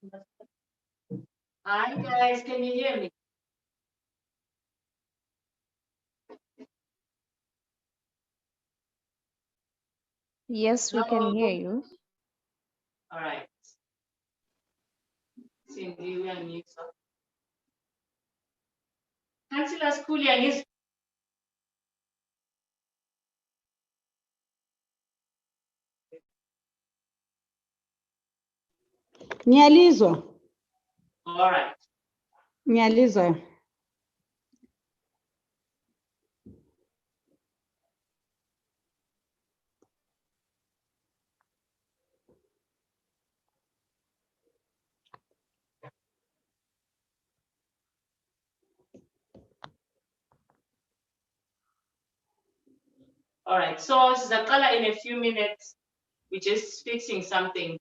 Hi guys, can you hear me? Yes, we can hear you. All right. Cindy, we are mute. Councillor Schooling is Ngiyalizwa. all right. Ngiyalizwa. All right. So Zakala, in a few minutes, we're just fixing something.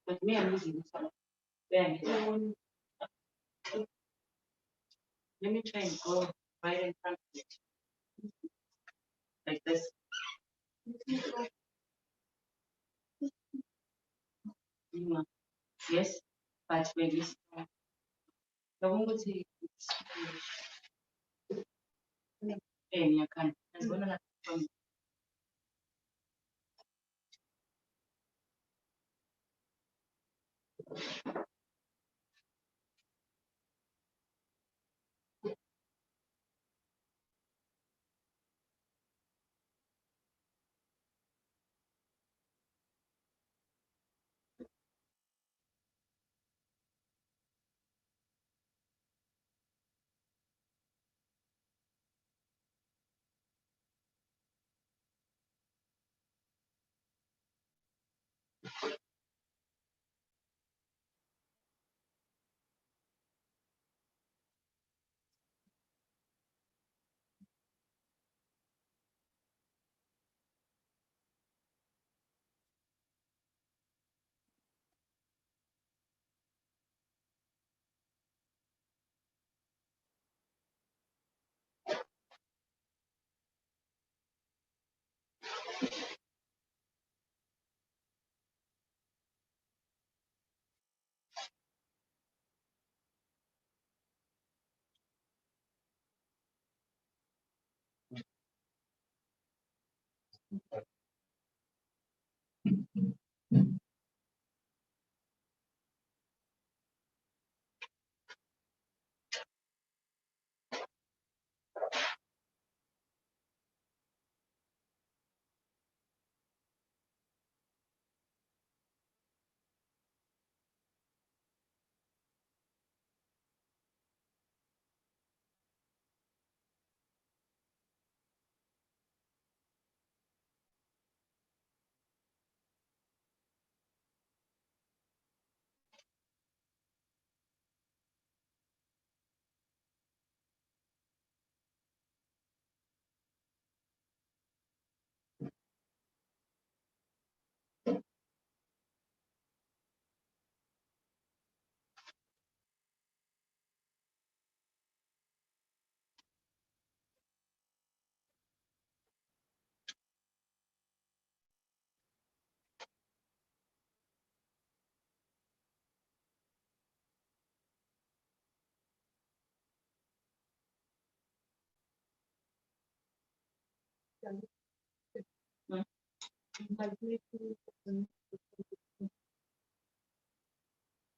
But me, I'm using this one. Then, let me try and go right in front of it. Like this. Yes, but when you start, the one would say it's and you can. As well as from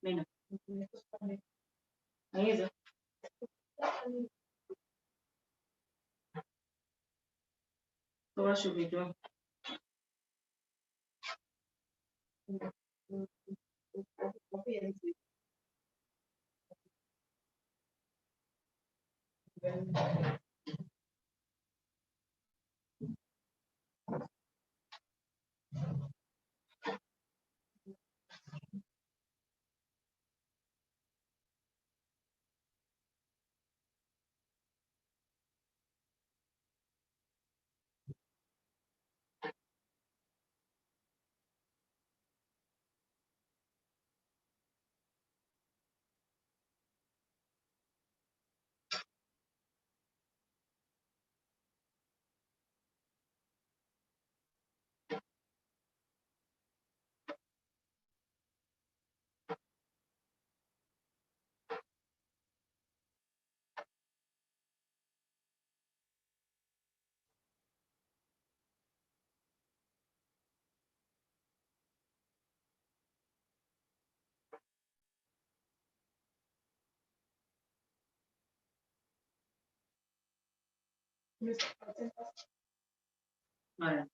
Mina. Ayizwa? So what should we do? Alright.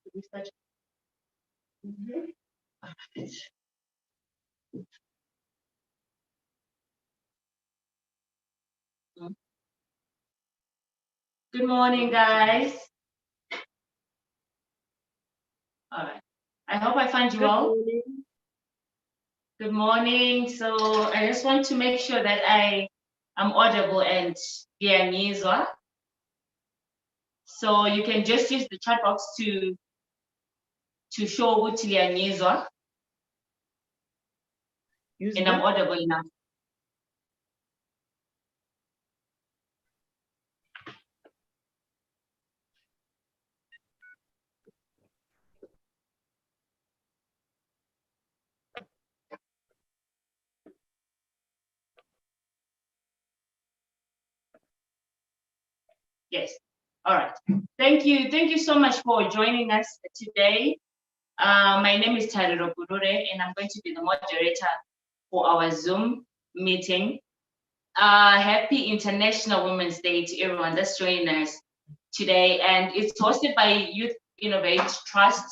Did we start? Good morning, guys. All right. I hope I find you all. Good morning. So I just want to make sure that I am audible and ngiyangizwa. So you can just use the chat box to show ukuthi ngiyangizwa and I'm audible enough. Yes. All right. Thank you. Thank you so much for joining us today. My name is Tariro Gurure, and I'm going to be the moderator for our Zoom meeting. Happy International Women's Day to everyone that's joining us today. And it's hosted by Youth Innovate Trust.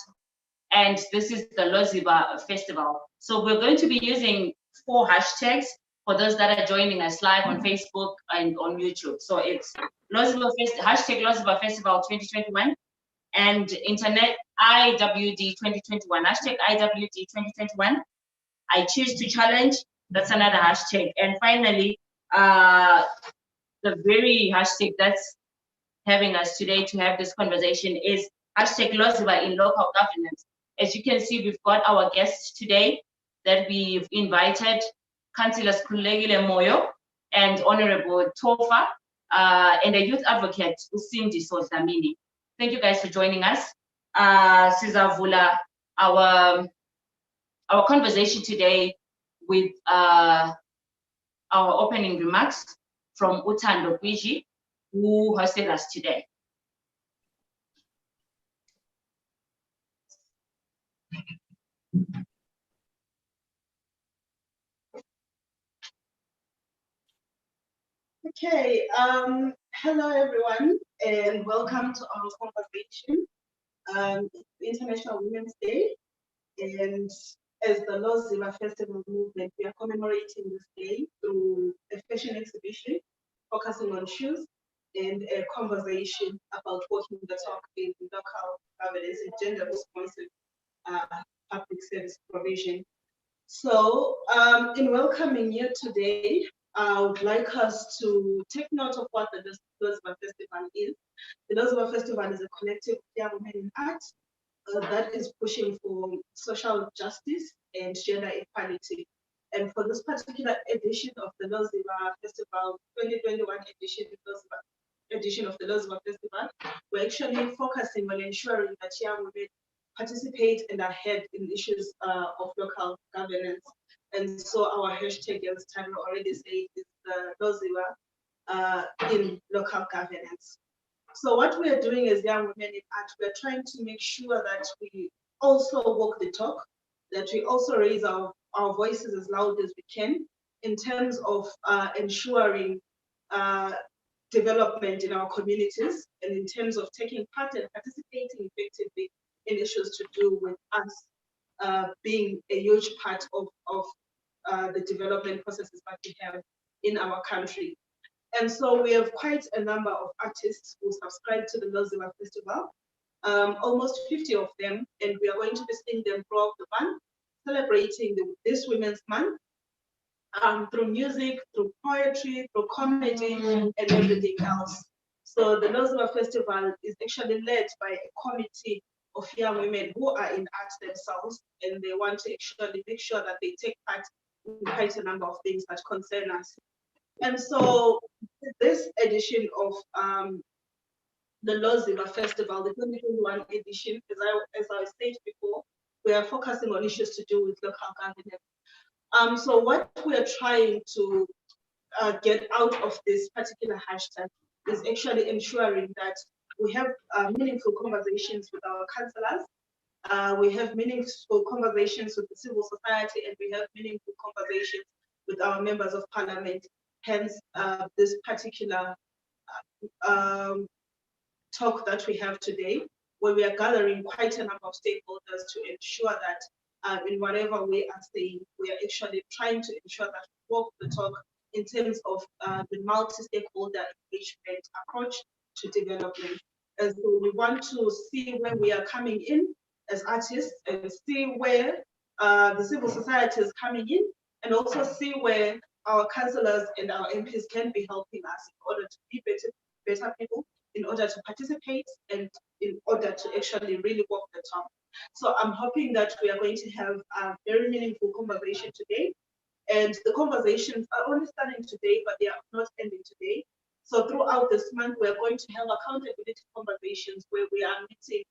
And this is the Loziba Festival. So we're going to be using 4 hashtags for those that are joining us live on Facebook and on YouTube. So it's hashtag Loziba Festival 2021 and Internet IWD 2021, hashtag IWD 2021. I choose to challenge, that's another hashtag. And finally, the very hashtag that's having us today to have this conversation is hashtag Loziba in local governance. As you can see, we've got our guests today that we've invited, Councillor Kulegile Moyo and Honorable Tofa, and a youth advocate, Usindi Sozamini. Thank you guys for joining us. Sizavula, our conversation today with our opening remarks from Utando Gwiji, who hosted us today. Okay, hello everyone, and welcome to our conversation. International Women's Day, and as the Loziba Festival movement, we are commemorating this day through a fashion exhibition focusing on shoes and a conversation about walking the talk in local governance and gender responsive public service provision. So in welcoming you today, I would like us to take note of what the Loziba Festival is. The Loziba Festival is a collective of young women in art that is pushing for social justice and gender equality. And for this particular edition of the Loziba Festival, 2021 edition of the Loziba Festival, we're actually focusing on ensuring that young women participate and are ahead in issues of local governance. And so our hashtag, as Tanya already said, is the Loziba in local governance. So what we are doing as young women in art, we're trying to make sure that we also walk the talk, that we also raise our voices as loud as we can in terms of ensuring development in our communities and in terms of taking part and participating effectively in issues to do with us being a huge part of the development processes that we have in our country. And so we have quite a number of artists who subscribe to the Loziba Festival, almost 50 of them, and we are going to be seeing them throughout the month, celebrating this Women's Month through music, through poetry, through comedy, and everything else. So the Loziba Festival is actually led by a committee of young women who are in arts themselves, and they want to actually make sure that they take part in quite a number of things that concern us. And so this edition of the Loziba Festival, the 2021 edition, as I said before, we are focusing on issues to do with local governance. So what we are trying to get out of this particular hashtag is actually ensuring that we have meaningful conversations with our councillors, we have meaningful conversations with the civil society, and we have meaningful conversations with our members of parliament. Hence, this particular talk that we have today, where we are gathering quite a number of stakeholders to ensure that in whatever way are saying, we are actually trying to ensure that we walk the talk in terms of the multi-stakeholder engagement approach to development. And so we want to see where we are coming in as artists and see where the civil society is coming in, and also see where our councillors and our MPs can be helping us in order to be better people, in order to participate, and in order to actually really walk the talk. So I'm hoping that we are going to have a very meaningful conversation today. And the conversations are only starting today, but they are not ending today. So throughout this month, we are going to have accountability conversations where we are meeting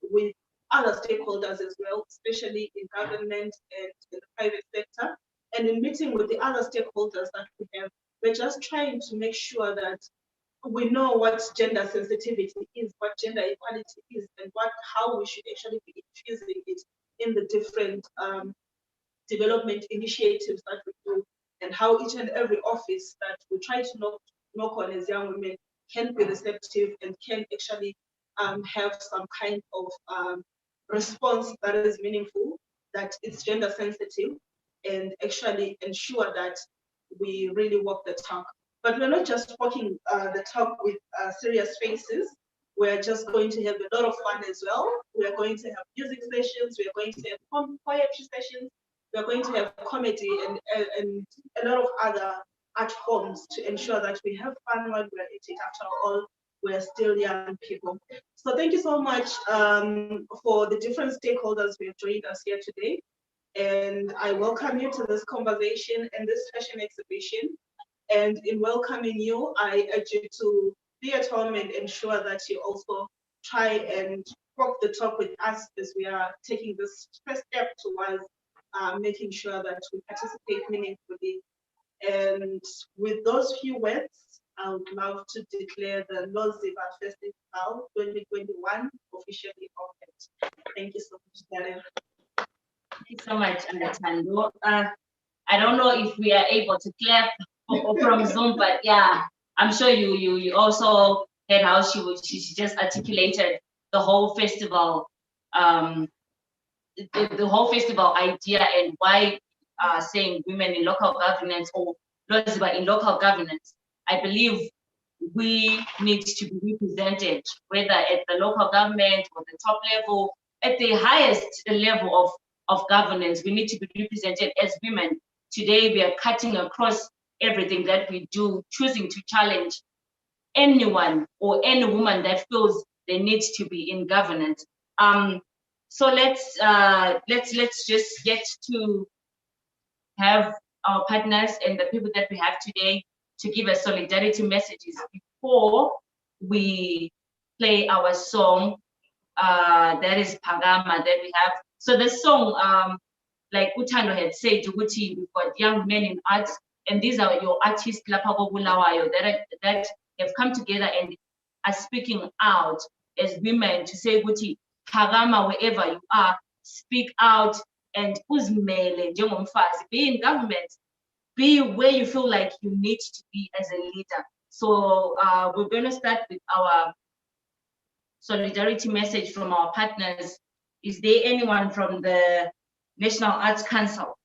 with other stakeholders as well, especially in government and in the private sector. And in meeting with the other stakeholders that we have, we're just trying to make sure that we know what gender sensitivity is, what gender equality is, and how we should actually be infusing it in the different development initiatives that we do, and how each and every office that we try to knock on as young women can be receptive and can actually have some kind of response that is meaningful, that it's gender sensitive, and actually ensure that we really walk the talk. But we're not just walking the talk with serious faces. We're just going to have a lot of fun as well. We are going to have music sessions. We are going to have poetry sessions. We are going to have comedy and a lot of other art forms to ensure that we have fun while we're at it. After all, we're still young people. So thank you so much for the different stakeholders who have joined us here today. And I welcome you to this conversation and this fashion exhibition. And in welcoming you, I urge you to be at home and ensure that you also try and walk the talk with us as we are taking this first step towards making sure that we participate meaningfully. And with those few words, I would love to declare the Loziba Festival 2021 officially opened. Thank you so much, Darren. Thank you so much, Tando. I don't know if we are able to clap from Zoom, but yeah, I'm sure you also heard how she just articulated the whole festival, the whole festival idea, and why saying women in local governance or Loziba in local governance. I believe we need to be represented, whether at the local government or the top level, at the highest level of of governance. We need to be represented as women. Today, we are cutting across everything that we do, choosing to challenge anyone or any woman that feels they need to be in governance. So let's just get to have our partners and the people that we have today to give us solidarity messages before we play our song. That is Pagama that we have. So the song, like Utando had said, we've got young men in arts, and these are your artists that have come together and are speaking out as women to say, Pagama, wherever you are, speak out and uzimele njengomfazi, be in government, be where you feel like you need to be as a leader. So we're going to start with our solidarity message from our partners. Is there anyone from the National Arts Council?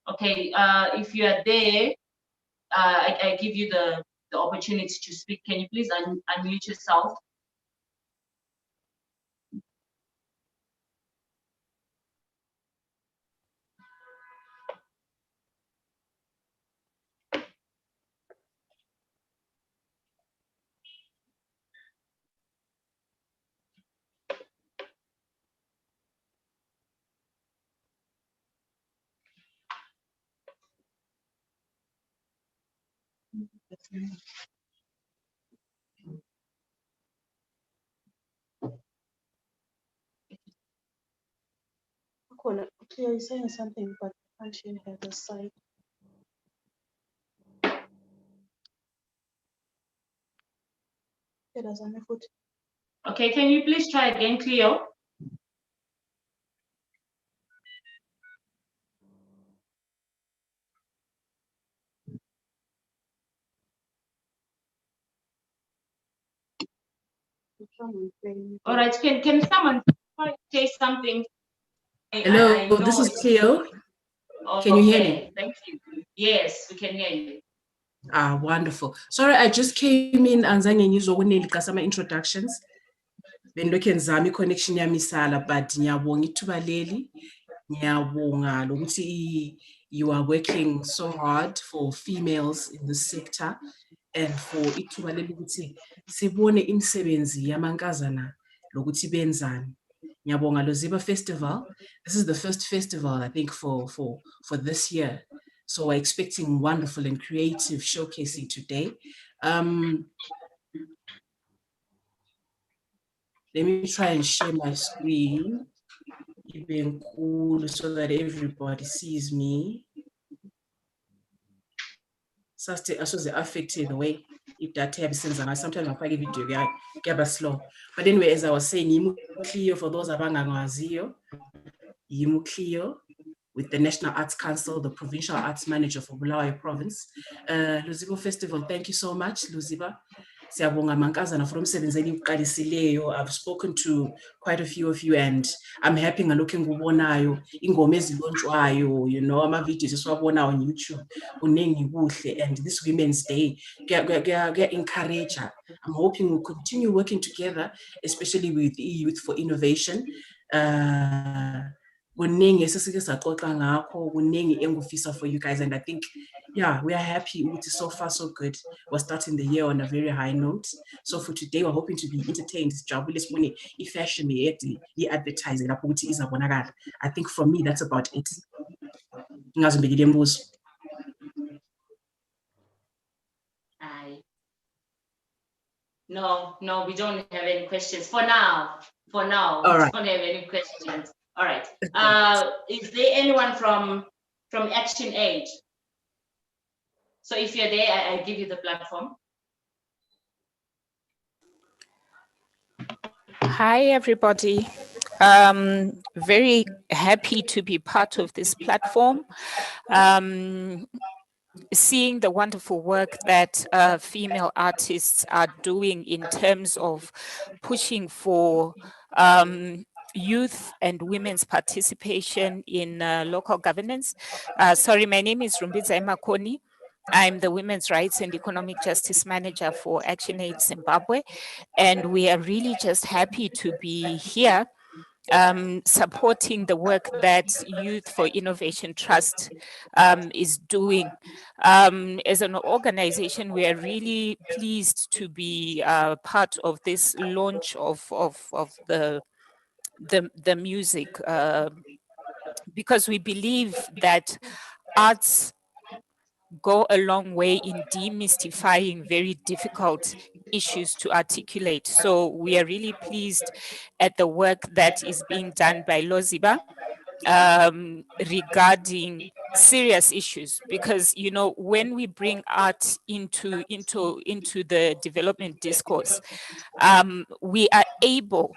Okay, if you are there, I give you the opportunity to speak. Can you please unmute yourself? Okay, you're saying something, but I can't hear the side. It doesn't have foot. Okay, can you please try again, Cleo? All right, can someone say something? Hello, this is Cleo. Can you hear me? Thank you. Yes, we can hear you. Ah, wonderful. Sorry, I just came in anzange ngizokuninika some introductions. Benilokhu ngizama i-connection yami isala, but ngiyabonga ithuba leli. Ngiyabonga lokuthi you are working so hard for females in the sector and for ithuba leli ukuthi sibone imisebenzi yamankazana lokuthi benzani. Ngiyabonga Loziba Festival. This is the first festival, I think, for this year. So we're expecting wonderful and creative showcasing today. Let me try and share my screen, being cool so that everybody sees me. So they affected the way if that tab sends sometimes I find video get slow. But anyway, as I was saying, Yimu Cleo for those abangangazio, Yimu Cleo with the National Arts Council, the Provincial Arts Manager for Bulawayo Province. Luziba Festival, thank you so much, Luziba. Siyabonga mankazana from sebenzeni uqalisileyo. I've spoken to quite a few of you and I'm happy ngalokho engikubonayo ingoma ezilonjwayo, you know, ama videos esiwabona on YouTube kuningi kuhle, and this Women's Day get encourage. I'm hoping we'll continue working together, especially with Youth for Innovation. Kuningi esisike saxoxa ngakho, kuningi engufisa for you guys, and I think yeah, we are happy. So far so good. We're starting the year on a very high note. So for today, we're hoping to be entertained. Fashion, advertising. I think for me, that's about it. No, we don't have any questions for now. All right. We don't have any questions. All right. Is there anyone from Action Aid? So if you're there, I give you the platform. Hi, everybody. Very happy to be part of this platform. Seeing the wonderful work that female artists are doing in terms of pushing for youth and women's participation in local governance. Sorry, my name is Rumbiza Makoni. I'm the Women's Rights and Economic Justice Manager for ActionAid Zimbabwe, and we are really just happy to be here supporting the work that Youth for Innovation Trust is doing. As an organization, we are really pleased to be part of this launch of the music, because we believe that arts go a long way in demystifying very difficult issues to articulate. So we are really pleased at the work that is being done by Loziba regarding serious issues, because when we bring art into the development discourse, we are able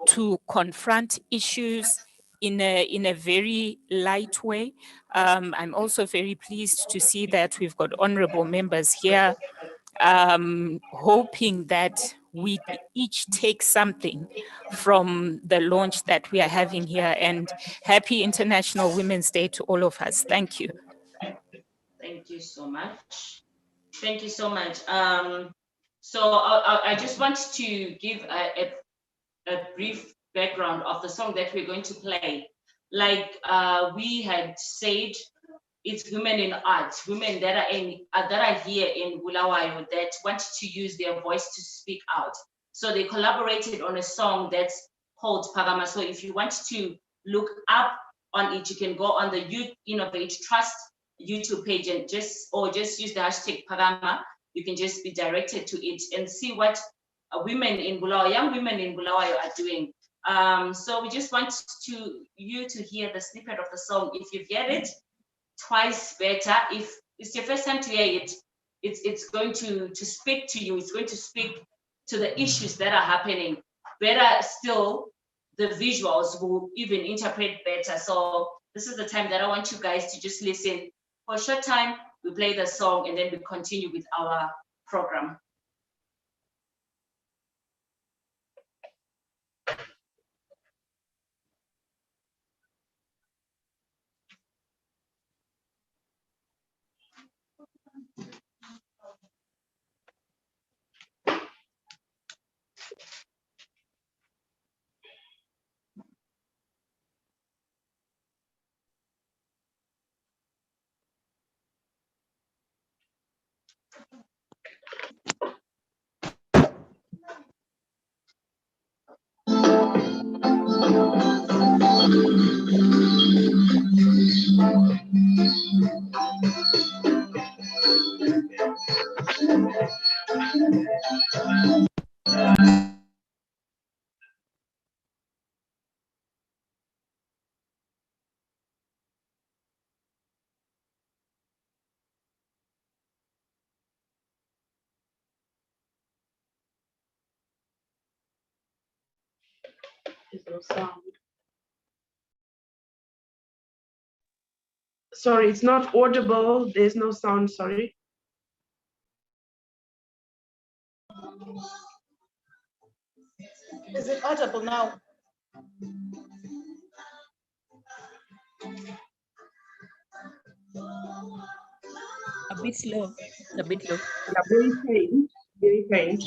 to confront issues in a very light way. I'm also very pleased to see that we've got honorable members here, hoping that we each take something from the launch that we are having here. And happy International Women's Day to all of us. Thank you. Thank you so much. Thank you so much. So I just want to give a brief background of the song that we're going to play. Like we had said, it's women in art, women that are here in Bulawayo that want to use their voice to speak out. So they collaborated on a song that's called Pagama. So if you want to look up on it, you can go on the Youth Innovate Trust YouTube page and just use the hashtag Pagama. You can just be directed to it and see what women in Bulawayo, young women in Bulawayo are doing. So we just want you to hear the snippet of the song. If you've heard it twice, better. If it's your first time to hear it, it's going to speak to you. It's going to speak to the issues that are happening. Better still, the visuals will even interpret better. So this is the time that I want you guys to just listen. For a short time, we play the song and then we continue with our program. There's no sound. Sorry, it's not audible. There's no sound, sorry. Is it audible now? A bit low. A bit low. Yeah, very faint. Very faint.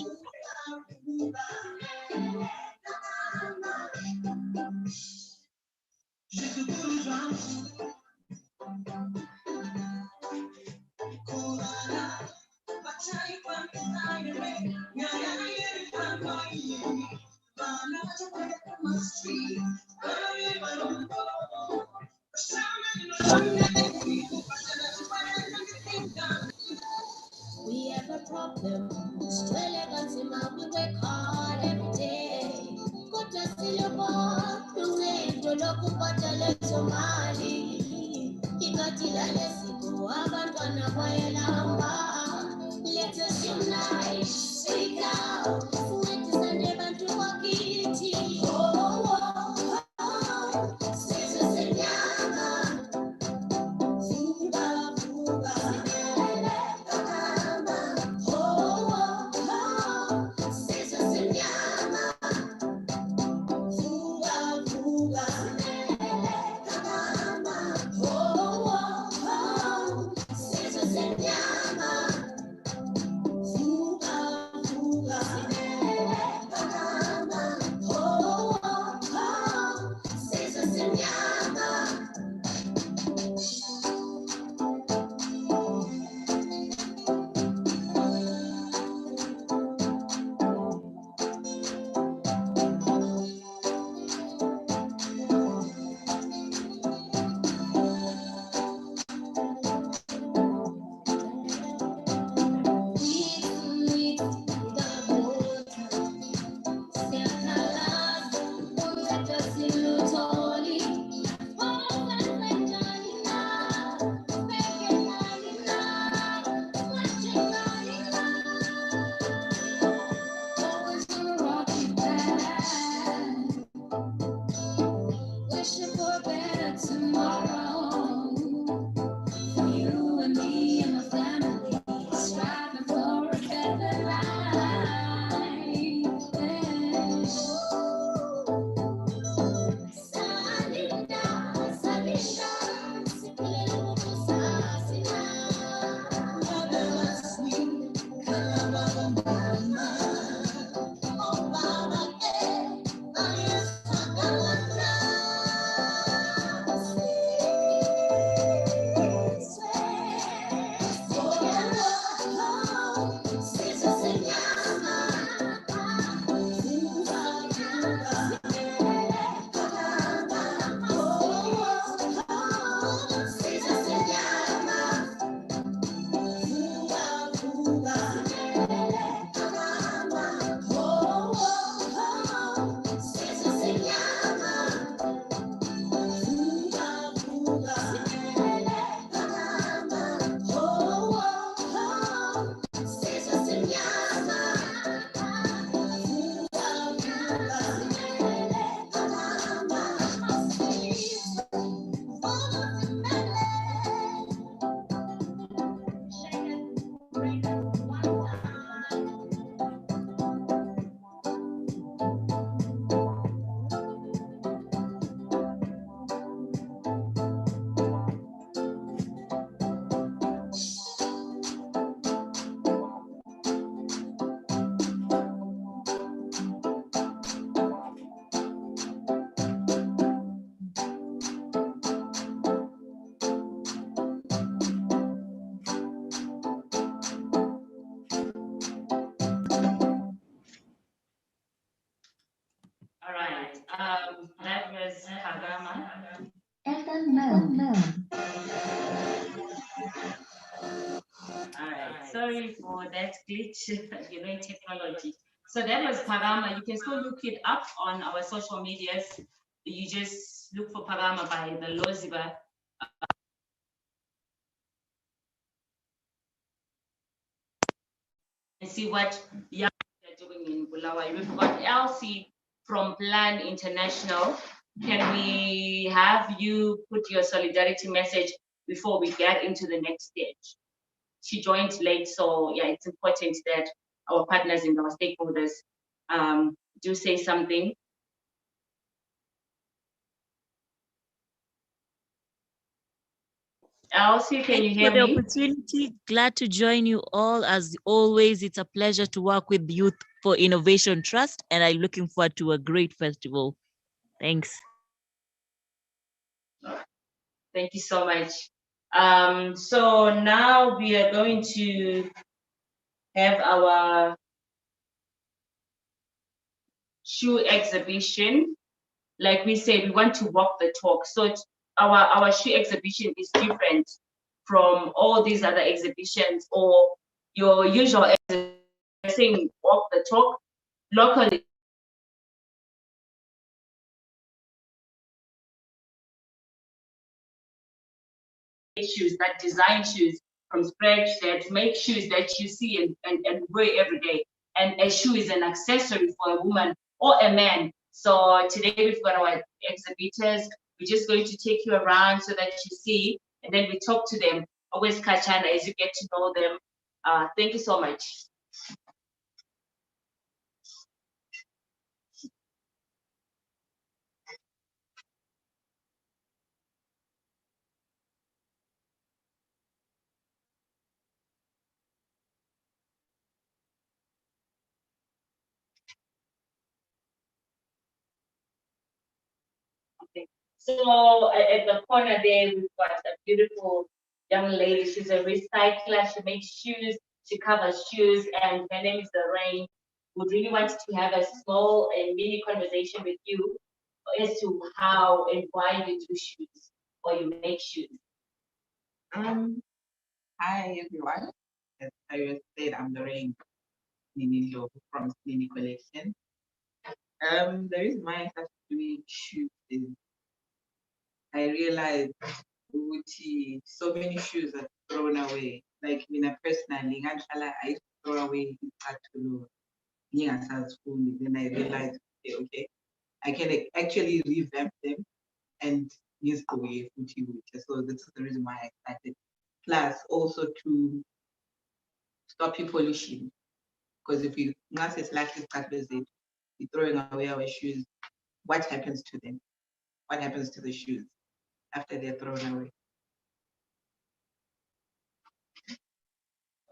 We have a problem. We work hard every day. Kodwa luncedo lokubhatala Somali. Ingathi lale siku abantwana bayalamba. Let us unite, speak out. Sincedisane bantu wakithi. Sizwe senyama. Vuka, vuka. Yeah. tomorrow. You and me and my family striving for a better life. Salida, salida, sikile sasina. Mother sweet, kalabama mama. Oh mama, ayah sagalana. All right. That was Kagama. All right. Sorry for that glitch, technology. So that was Pagama. You can still look it up on our social medias. You just look for Pagama by the Loziba. And see what young people are doing in Bulawayo. We've got Elsie from Plan International. Can we have you put your solidarity message before we get into the next stage? She joined late, so yeah, it's important that our partners and our stakeholders do say something. Elsie, can you Thank you hear for the me? opportunity. Glad to join you all. As always, it's a pleasure to work with Youth for Innovation Trust, and I'm looking forward to a great festival. Thanks. Thank you so much. So now we are going to have our shoe exhibition. Like we said, we want to walk the talk. So our shoe exhibition is different from all these other exhibitions or your usual exhibition, walk the talk. Locally, shoes that design shoes from scratch, that make shoes that you see and wear every day. And a shoe is an accessory for a woman or a man. So today we've got our exhibitors. We're just going to take you around so that you see, and then we talk to them. Always Kachana as you get to know them. Thank you so much. Okay. So at the corner there, we've got a beautiful young lady. She's a recycler. She makes shoes. She covers shoes, and her name is Lorraine. Would really want to have a small and mini conversation with you as to how and why you do shoes or you make shoes. Hi everyone. As I said, I'm Lorraine Ninindo from Mini Collection. The reason why I started doing shoes is I realized so many shoes are thrown away. Like personally, I used to throw away then I realized, okay, I can actually revamp them and ngizigqoke futhi kuhle. So this is the reason why I started. Plus also to stop pollution. Because if you not it's like you're throwing away our shoes, what happens to them? What happens to the shoes after they're thrown away?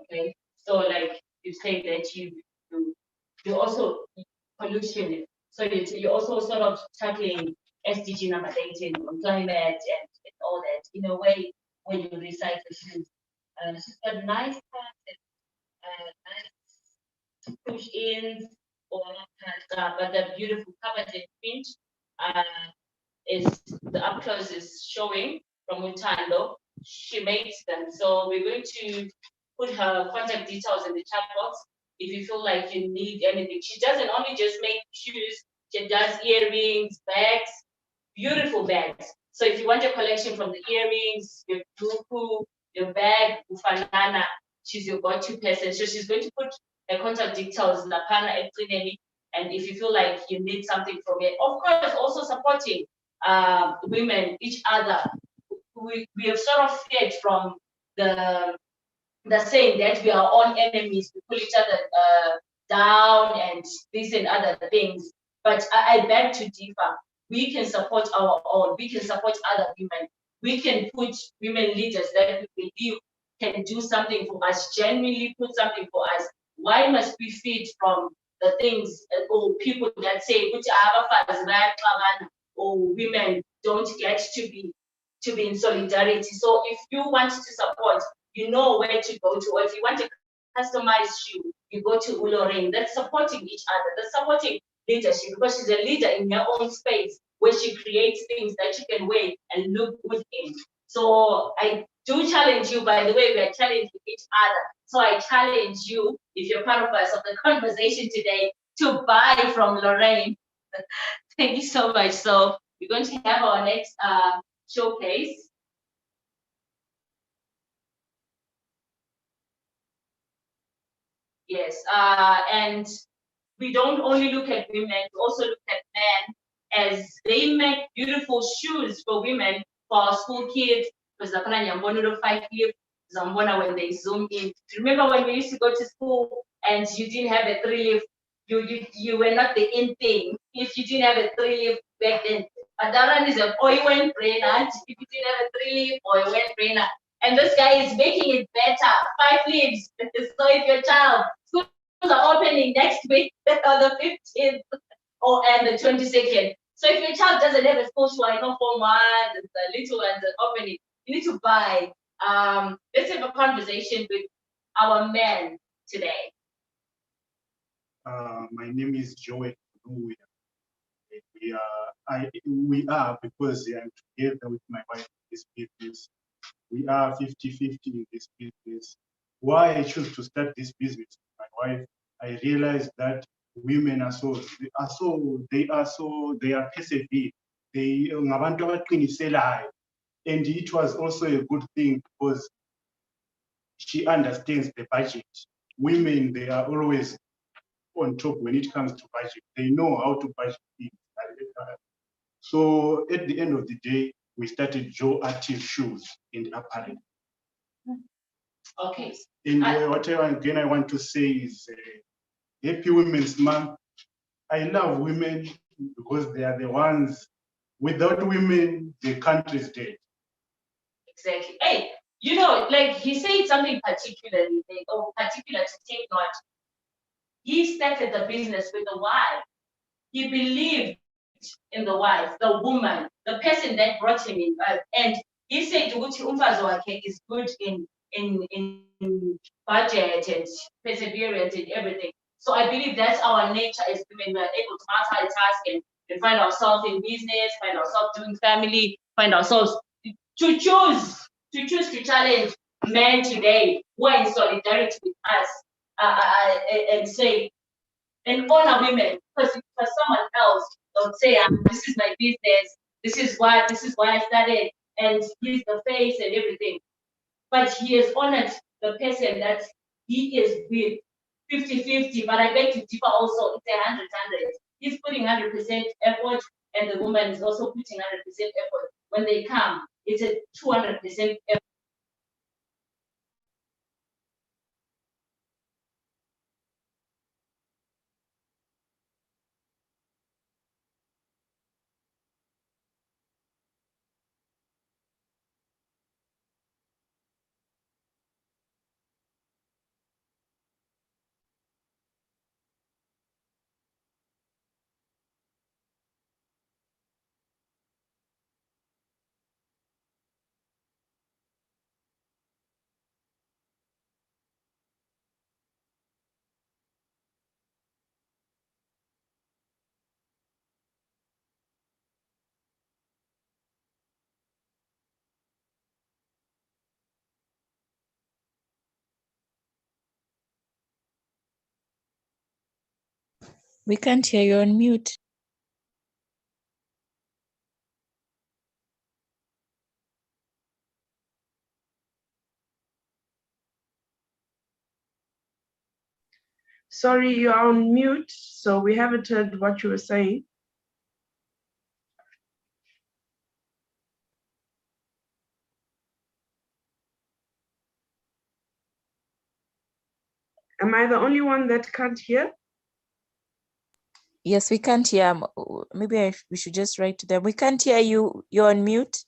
Okay, so like you say that you also pollution. So you also sort of tackling SDG number 18 on climate and all that in a way when you recycle shoes. She's got nice parts and nice push-ins or but the beautiful covered in print. Is the up close is showing from Untando. She makes them. So we're going to put her contact details in the chat box if you feel like you need anything. She doesn't only just make shoes, she does earrings, bags, beautiful bags. So if you want your collection from the earrings, your duku, your bag, ufanana, she's your go-to person. So she's going to put her contact details in the panel at Trinity. And if you feel like you need something from it, of course, also supporting women, each other. We have sort of fed from the saying that we are all enemies, we pull each other down and this and other things. But I beg to differ. We can support our own, we can support other women, we can put women leaders that we believe can do something for us, genuinely put something for us. Why must we feed from the things or people that say, which are or women don't get to be in solidarity? So if you want to support, you know where to go to. Or if you want to customize shoe, you go to Uloring. That's supporting each other. That's supporting leadership because she's a leader in her own space where she creates things that you can wear and look good in. So I do challenge you, by the way, we are challenging each other. So I challenge you, if you're part of us of the conversation today, to buy from Lorraine. Thank you so much. So we're going to have our next showcase. Yes, and we don't only look at women, we also look at men as they make beautiful shoes for women, for our school kids, because the 5 years, Zambona when they zoom in. Remember when we used to go to school and you didn't have a 3-leaf, you were not the in thing. If you didn't have a 3-leaf back then, Adaran is an oil brainer. If you didn't have a 3-leaf oil brainer. And this guy is making it better, 5 leaves. So if your child, schools are opening next week on the 15th and the 22nd. So if your child doesn't have a school shoe, I know Form 1, the little ones are opening, you need to buy. Let's have a conversation with our men today. My name is Joey. We are because I'm together with my wife in this business. We are 50-50 in this business. Why I choose to start this business with my wife, I realized that women are they are persevere. They and it was also a good thing because she understands the budget. Women, they are always on top when it comes to budget. They know how to budget things. So at the end of the day, we started Joe Active Shoes and Apparel. Okay. And whatever again I want to say is Happy Women's Month. I love women because they are the ones, without women, the country is dead. Exactly. Hey, you know, like he said something particularly, particular to take note. He started the business with a wife. He believed in the wife, the woman, the person that brought him in. And he said Uguti Umfazwake is good in budget and perseverance and everything. So I believe that's our nature as women. We are able to multitask and find ourselves in business, find ourselves doing family, find ourselves to choose to challenge men today who are in solidarity with us and say, and honor women, because for someone else, they'll say, this is my business, this is why I started, and he's the face and everything. But he has honored the person that he is with 50-50, but I beg to differ also, it's 100-100. He's putting 100% effort, and the woman is also putting 100% effort. When they come, it's a 200% effort. We can't hear you, on mute. Sorry, you are on mute, so we haven't heard what you were saying. Am I the only one that can't hear? Yes, we can't hear. Maybe we should just write to them. We can't hear you. You're on mute.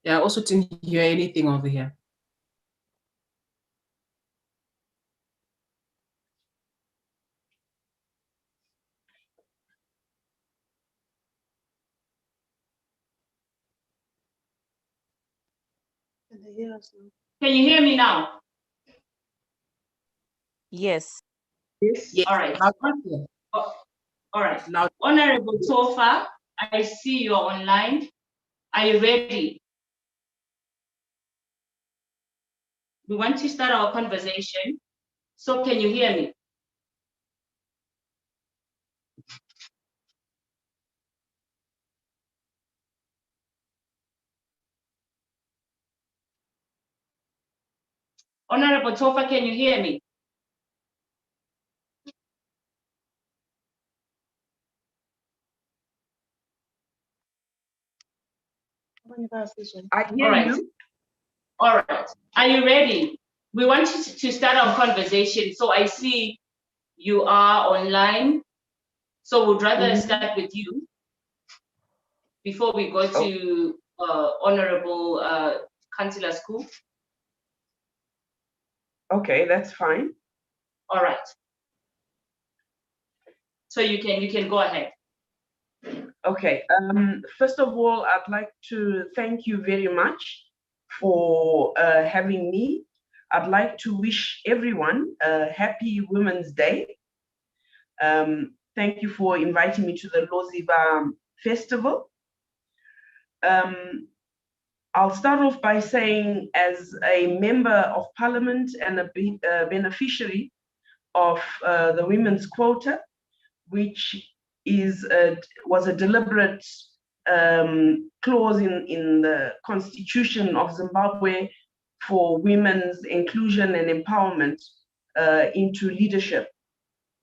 Yeah, I also didn't hear anything over here. Can you hear me now? Yes. Yes. Yes. All right. Loud and clear. All right. Loud. Honorable Tofa, I see you're online. Are you ready? We want to start our conversation. So can you hear me? Honorable Tofa, can you hear me? I hear All right. you. All right. Are you ready? We want to start our conversation. So I see you are online. So we'd rather start with you before we go to Honorable Councillor School. Okay, that's fine. All right. So you can go ahead. Okay, first of all, I'd like to thank you very much for having me. I'd like to wish everyone a happy Women's Day. Thank you for inviting me to the Loziba Festival. I'll start off by saying, as a member of Parliament and a beneficiary of the women's quota, which was a deliberate clause in the Constitution of Zimbabwe for women's inclusion and empowerment into leadership.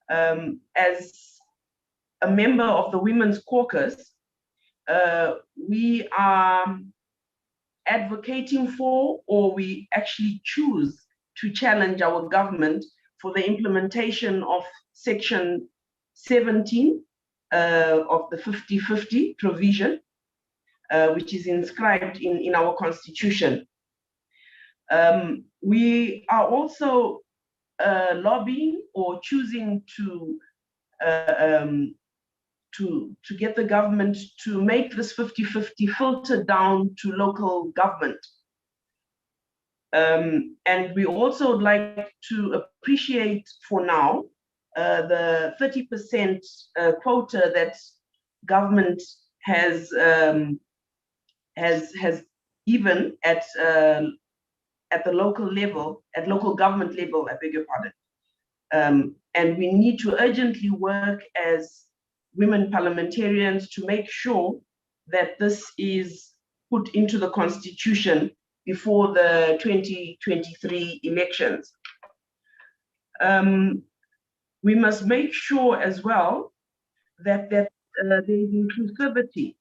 As a member of the Women's Caucus, we are advocating for, or we actually choose to challenge our government for the implementation of Section 17 of the 50-50 provision, which is inscribed in our constitution. We are also lobbying or choosing to get the government to make this 50-50 filter down to local government. And we also would like to appreciate for now the 30% quota that government has given at the local level, at local government level, I beg your pardon. And we need to urgently work as women parliamentarians to make sure that this is put into the constitution before the 2023 elections. We must make sure as well that there is inclusivity.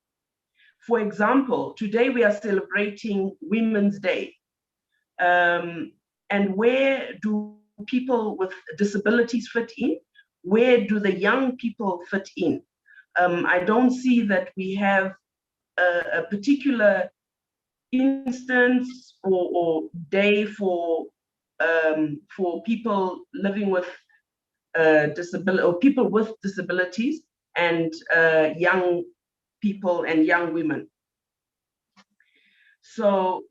For example, today we are celebrating Women's Day. And where do people with disabilities fit in? Where do the young people fit in? I don't see that we have a particular instance or day for people living with disability or people with disabilities and young people and young women. So,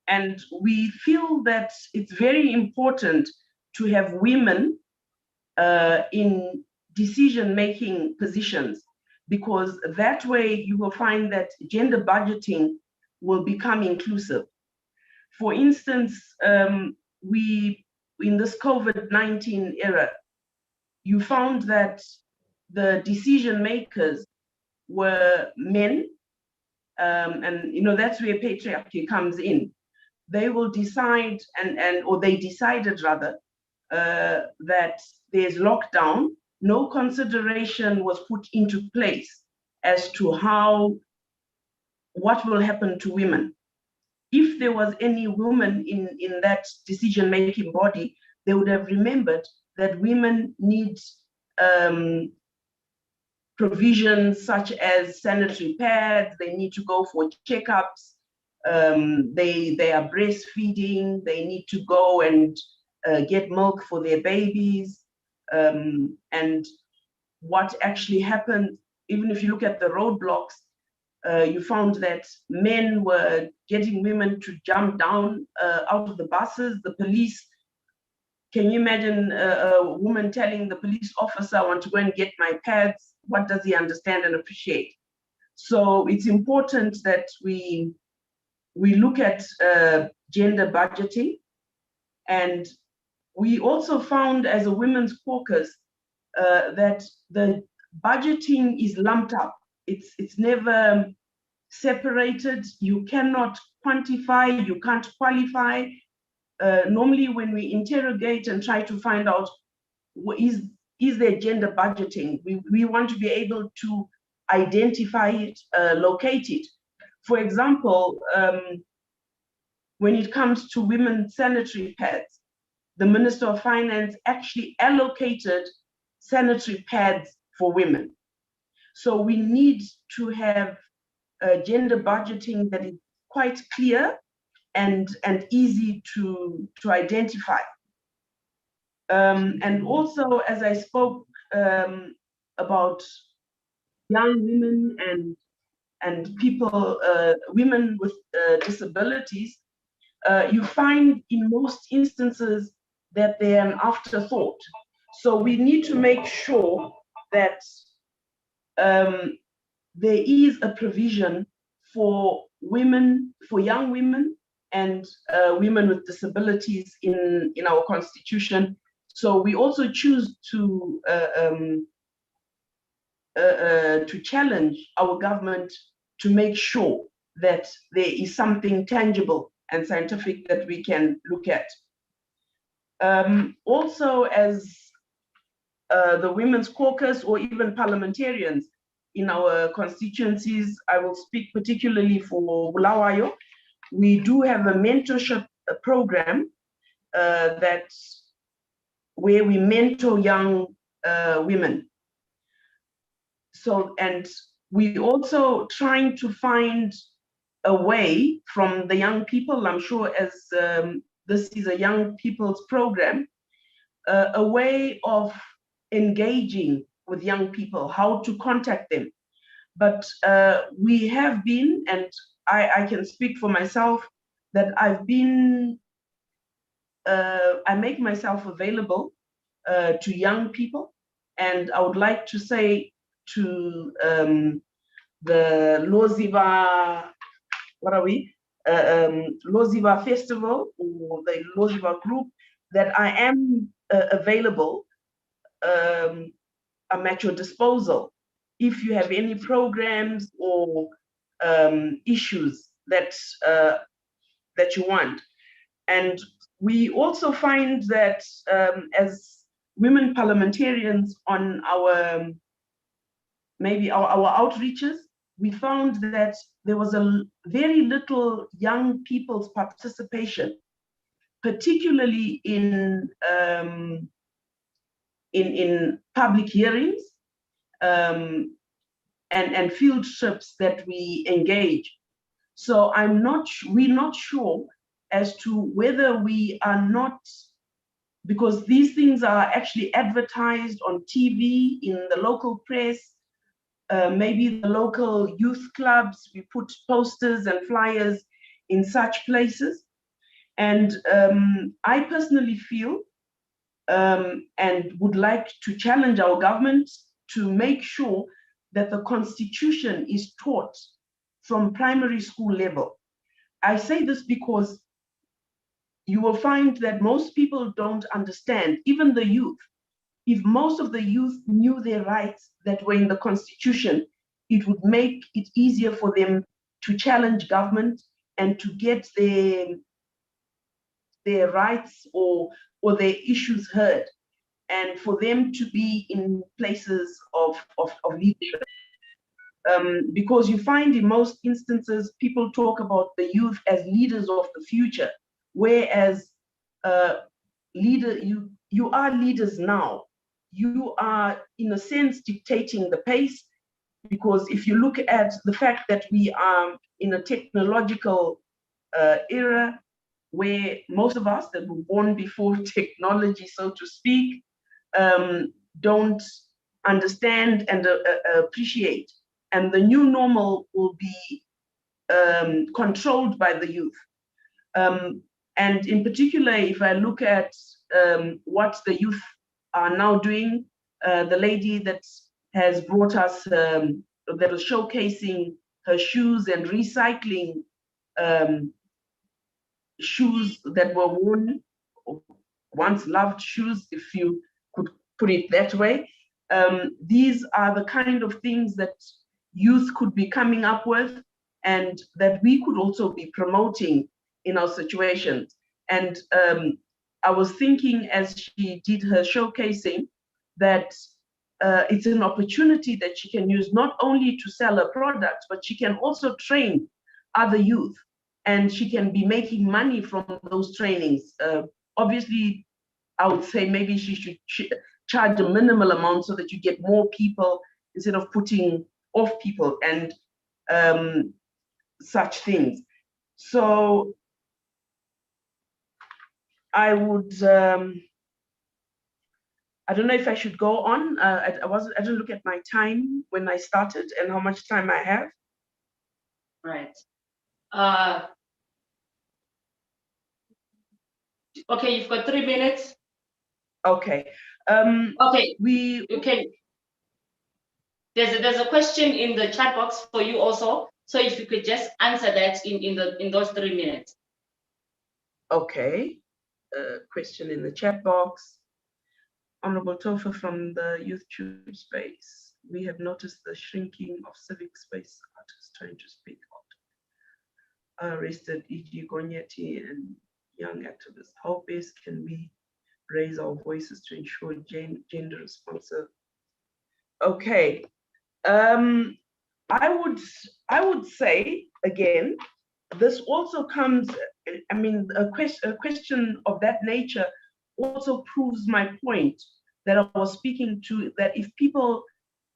and we feel that it's very important to have women in decision-making positions, because that way you will find that gender budgeting will become inclusive. For instance, we, in this COVID-19 era, you found that the decision makers were men, and you know that's where patriarchy comes in. They will decide, or they decided rather, that there's lockdown. No consideration was put into place as to what will happen to women. If there was any woman in that decision-making body, they would have remembered that women need provisions such as sanitary pads, they need to go for checkups, they are breastfeeding, they need to go and get milk for their babies. And what actually happened, even if you look at the roadblocks, you found that men were getting women to jump down out of the buses. The police, can you imagine a woman telling the police officer, I want to go and get my pads? What does he understand and appreciate? So it's important that we look at gender budgeting. And we also found as a women's caucus that the budgeting is lumped up. It's never separated. You cannot quantify, you can't qualify. Normally when we interrogate and try to find out is there gender budgeting, we want to be able to identify it, locate it. For example, when it comes to women's sanitary pads, the Minister of Finance actually allocated sanitary pads for women. So we need to have gender budgeting that is quite clear and easy to identify. And also, as I spoke about young women and people, women with disabilities, you find in most instances that they're an afterthought. So we need to make sure that there is a provision for women, for young women and women with disabilities in our constitution. So we also choose to challenge our government to make sure that there is something tangible and scientific that we can look at. Also, as the Women's Caucus or even parliamentarians in our constituencies, I will speak particularly for Bulawayo. We do have a mentorship program where we mentor young women. So, and we also trying to find a way from the young people, I'm sure as this is a young people's program, a way of engaging with young people, how to contact them. But we have been, and I can speak for myself, that I've been, I make myself available to young people. And I would like to say to the Loziva, what are we? Loziva Festival or the Loziva group, that I am available. I'm at your disposal if you have any programs or issues that you want. And We also find that as women parliamentarians on our maybe our outreaches, we found that there was a very little young people's participation, particularly in public hearings and field trips that we engage. So we're not sure as to whether we are not, because these things are actually advertised on TV, in the local press, maybe the local youth clubs, we put posters and flyers in such places. And I personally feel and would like to challenge our government to make sure that the Constitution is taught from primary school level. I say this because you will find that most people don't understand, even the youth. If most of the youth knew their rights that were in the Constitution, it would make it easier for them to challenge government and to get their rights or their issues heard, and for them to be in places of leadership. Because you find in most instances, people talk about the youth as leaders of the future, whereas you are leaders now. You are, in a sense, dictating the pace, because if you look at the fact that we are in a technological era where most of us that were born before technology, so to speak, don't understand and appreciate. And the new normal will be controlled by the youth. And in particular, if I look at what the youth are now doing, the lady that has brought us, that was showcasing her shoes and recycling shoes that were worn, once loved shoes, if you could put it that way. These are the kind of things that youth could be coming up with and that we could also be promoting in our situations. And I was thinking as she did her showcasing that it's an opportunity that she can use not only to sell her products, but she can also train other youth, and she can be making money from those trainings. Obviously, I would say maybe she should charge a minimal amount so that you get more people instead of putting off people and such things. So I would, I don't know if I should go on. I didn't look at my time when I started and how much time I have. Right. Okay, you've got 3 minutes. Okay. Okay. Okay. There's a question in the chat box for you also. So if you could just answer that in those 3 minutes. Okay. Question in the chat box. Honorable Tofa from the YouTube space. We have noticed the shrinking of civic space artists trying to speak out. Arrested, e.g. Gonyeti and young activists. How best can we raise our voices to ensure gender responsive? Okay. I would say again, this also comes, I mean, a question of that nature also proves my point that I was speaking to, that if people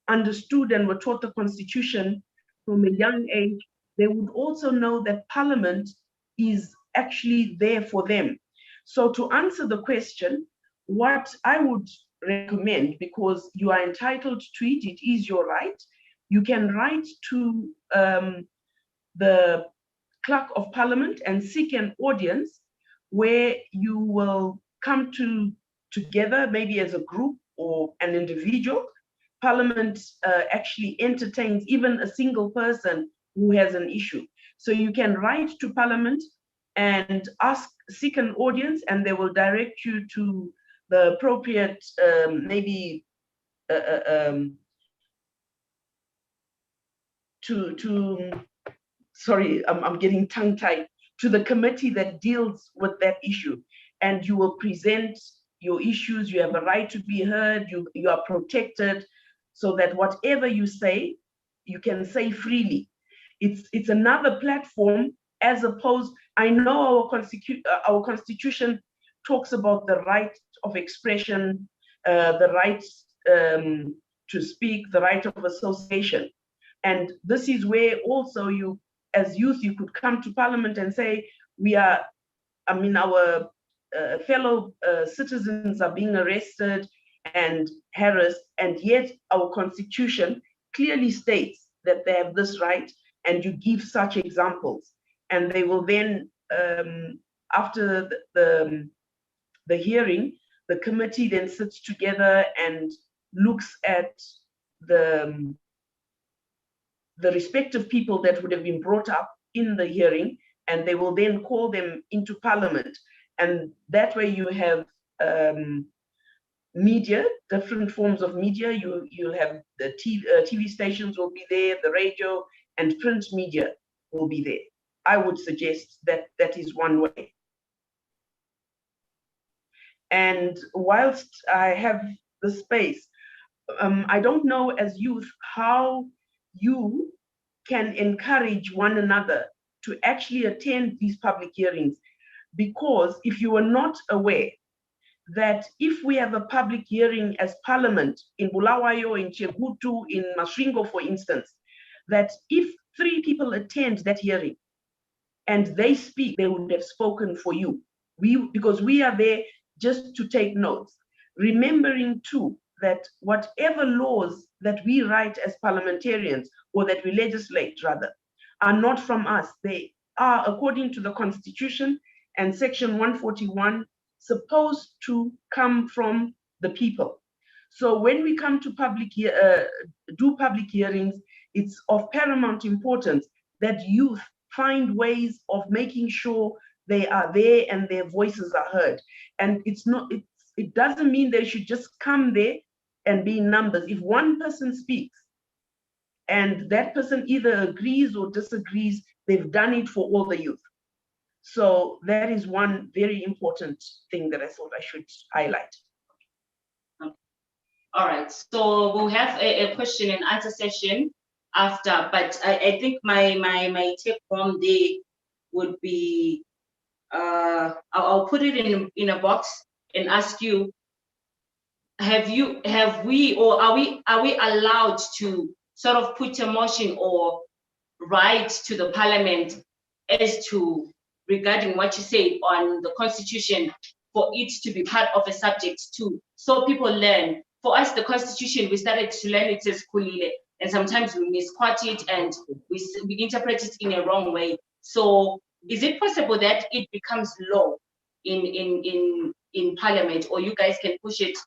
understood and were taught the Constitution from a young age, they would also know that Parliament is actually there for them. So to answer the question, what I would recommend, because you are entitled to it, it is your right, you can write to the Clerk of Parliament and seek an audience where you will come together, maybe as a group or an individual. Parliament actually entertains even a single person who has an issue. So you can write to Parliament and seek an audience, and they will direct you to the appropriate, sorry, I'm getting tongue-tied, to the committee that deals with that issue. and you will present your issues. You have a right to be heard. You are protected, so that whatever you say, you can say freely. It's another platform, as opposed, I know our constitution talks about the right of expression, the right to speak, the right of association. And this is where also you, as youth, you could come to parliament and say, our fellow citizens are being arrested and harassed, and yet our constitution clearly states that they have this right, and you give such examples. And they will then, after the hearing, the committee then sits together and looks at the respective people that would have been brought up in the hearing, and they will then call them into parliament. And that way you have media, different forms of media. You'll have the TV stations will be there, the radio, and print media will be there. I would suggest that that is one way. And whilst I have the space, I don't know as youth how you can encourage one another to actually attend these public hearings. Because if you are not aware that if we have a public hearing as parliament in Bulawayo, in Chegutu, in Masringo, for instance, that if 3 people attend that hearing and they speak, they would have spoken for you. Because we are there just to take notes. Remembering too that whatever laws that we write as parliamentarians, or that we legislate rather, are not from us. They are, according to the Constitution and Section 141, supposed to come from the people. So when we come to do public hearings, it's of paramount importance that youth find ways of making sure they are there and their voices are heard. And it doesn't mean they should just come there and be in numbers. If one person speaks and that person either agrees or disagrees, they've done it for all the youth. So that is one very important thing that I thought I should highlight. All right, so we'll have a question and answer session after, but I think my take home there would be, I'll put it in a box and ask you, are we allowed to sort of put a motion or write to the parliament as to regarding what you say on the constitution, for it to be part of a subject too, so people learn. For us, the constitution, we started to learn it as Kulile, and sometimes we misquote it and we interpret it in a wrong way. So is it possible that it becomes law in parliament, or you guys can push it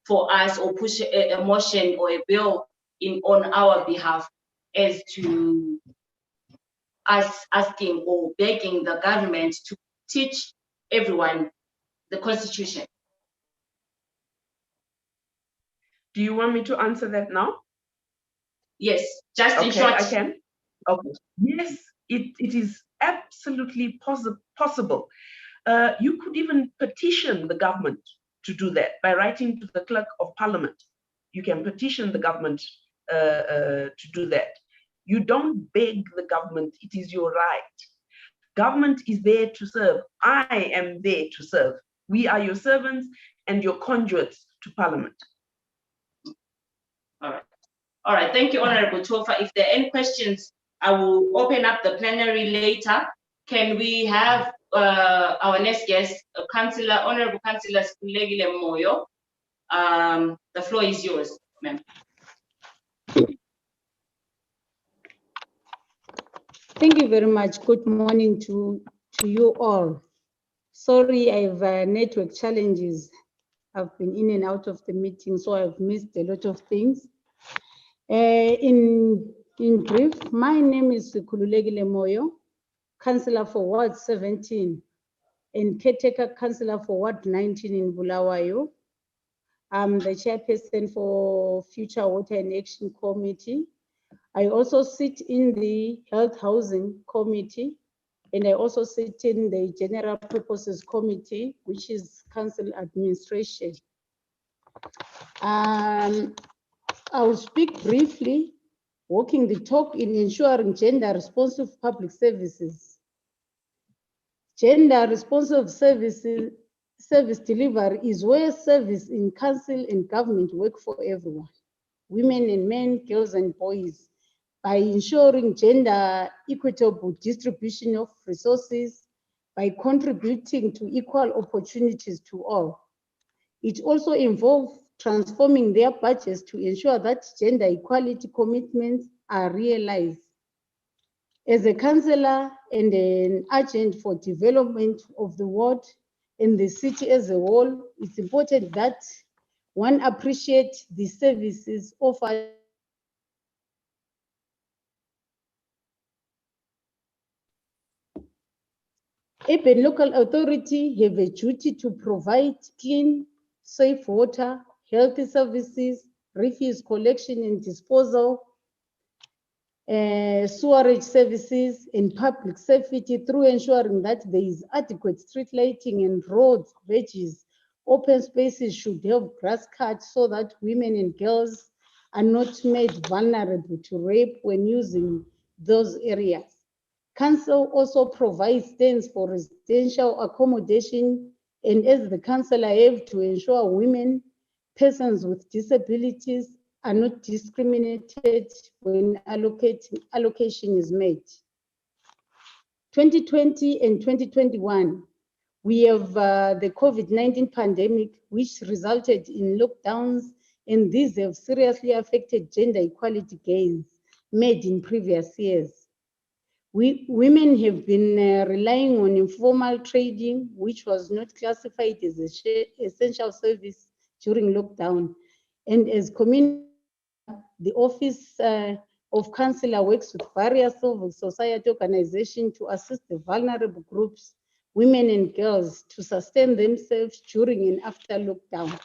for us, or push a motion or a bill on our behalf as to us asking or begging the government to teach everyone the constitution? Do you want me to answer that now? Yes, just in Okay, short. I can. Okay. Yes, it is absolutely possible. You could even petition the government to do that by writing to the clerk of parliament. You can petition the government to do that. You don't beg the government, it is your right. Government is there to serve. I am there to serve. We are your servants and your conduits to parliament. All right, thank you, Honorable Tofa. If there are any questions, I will open up the plenary later. Can we have our next guest, Honorable Councillor Sikulegile Moyo? The floor is yours, ma'am. Thank you very much. Good morning to you all. Sorry, I have network challenges. I've been in and out of the meeting, so I've missed a lot of things. In brief, my name is Khululekile Moyo, Councillor for Ward 17 and Caretaker Councillor for Ward 19 in Bulawayo. I'm the chairperson for Future Water and Action Committee. I also sit in the Health Housing Committee And I also sit in the General Purposes Committee, which is Council Administration. I'll speak briefly, walking the talk in ensuring gender responsive public services. Gender responsive service delivery is where service in council and government work for everyone, women and men, girls and boys, by ensuring gender equitable distribution of resources, by contributing to equal opportunities to all. It also involves transforming their budgets to ensure that gender equality commitments are realized. As a councillor and an agent for development of the ward and the city as a whole, it's important that one appreciates the services offered. Urban local authority have a duty to provide clean, safe water, healthy services, refuse collection and disposal, sewerage services and public safety through ensuring that there is adequate street lighting and roads, bridges. Open spaces should have grass cuts so that women and girls are not made vulnerable to rape when using those areas. Council also provides stands for residential accommodation, and as the council, I have to ensure women, persons with disabilities are not discriminated when allocation is made. 2020 and 2021, we have the COVID-19 pandemic, which resulted in lockdowns, and these have seriously affected gender equality gains made in previous years. Women have been relying on informal trading, which was not classified as an essential service during lockdown. And as community, the Office of Councillor works with various civil society organizations to assist the vulnerable groups, women and girls, to sustain themselves during and after lockdown.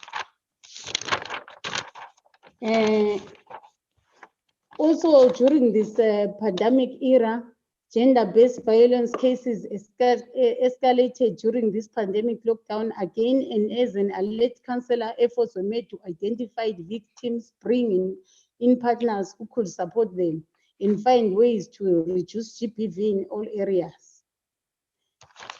Also, during this pandemic era, gender-based violence cases escalated during this pandemic lockdown again, and as an alert councillor, efforts were made to identify the victims, bring in partners who could support them, and find ways to reduce GBV in all areas.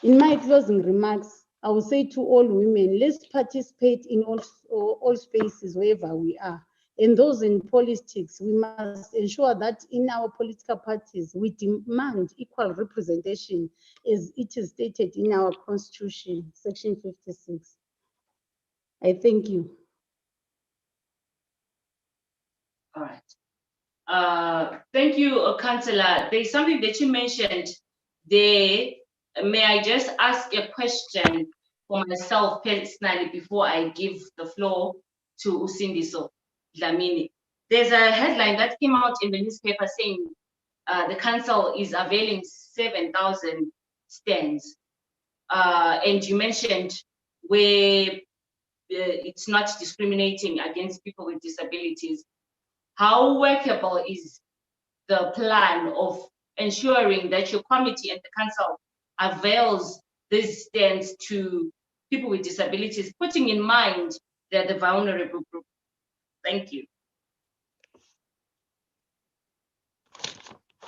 In my closing remarks, I will say to all women, let's participate in all spaces wherever we are. And those in politics, we must ensure that in our political parties, we demand equal representation as it is stated in our constitution, section 56. I thank you. All right. Thank you, Councillor. There's something that you mentioned there. May I just ask a question for myself personally before I give the floor to Usindiso Dlamini? There's a headline that came out in the newspaper saying the council is availing 7,000 stands. And you mentioned where it's not discriminating against people with disabilities. How workable is the plan of ensuring that your committee and the council avails these stands to people with disabilities, putting in mind they're the vulnerable group? Thank you.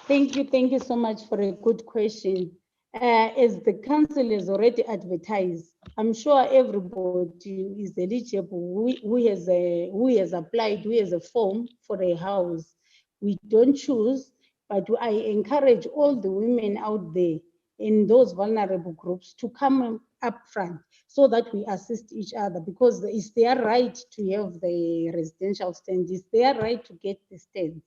Thank you so much for a good question. As the council has already advertised, I'm sure everybody is eligible who has applied, who has a form for a house. We don't choose, but I encourage all the women out there in those vulnerable groups to come up front so that we assist each other, because it's their right to have the residential stand, it's their right to get the stand.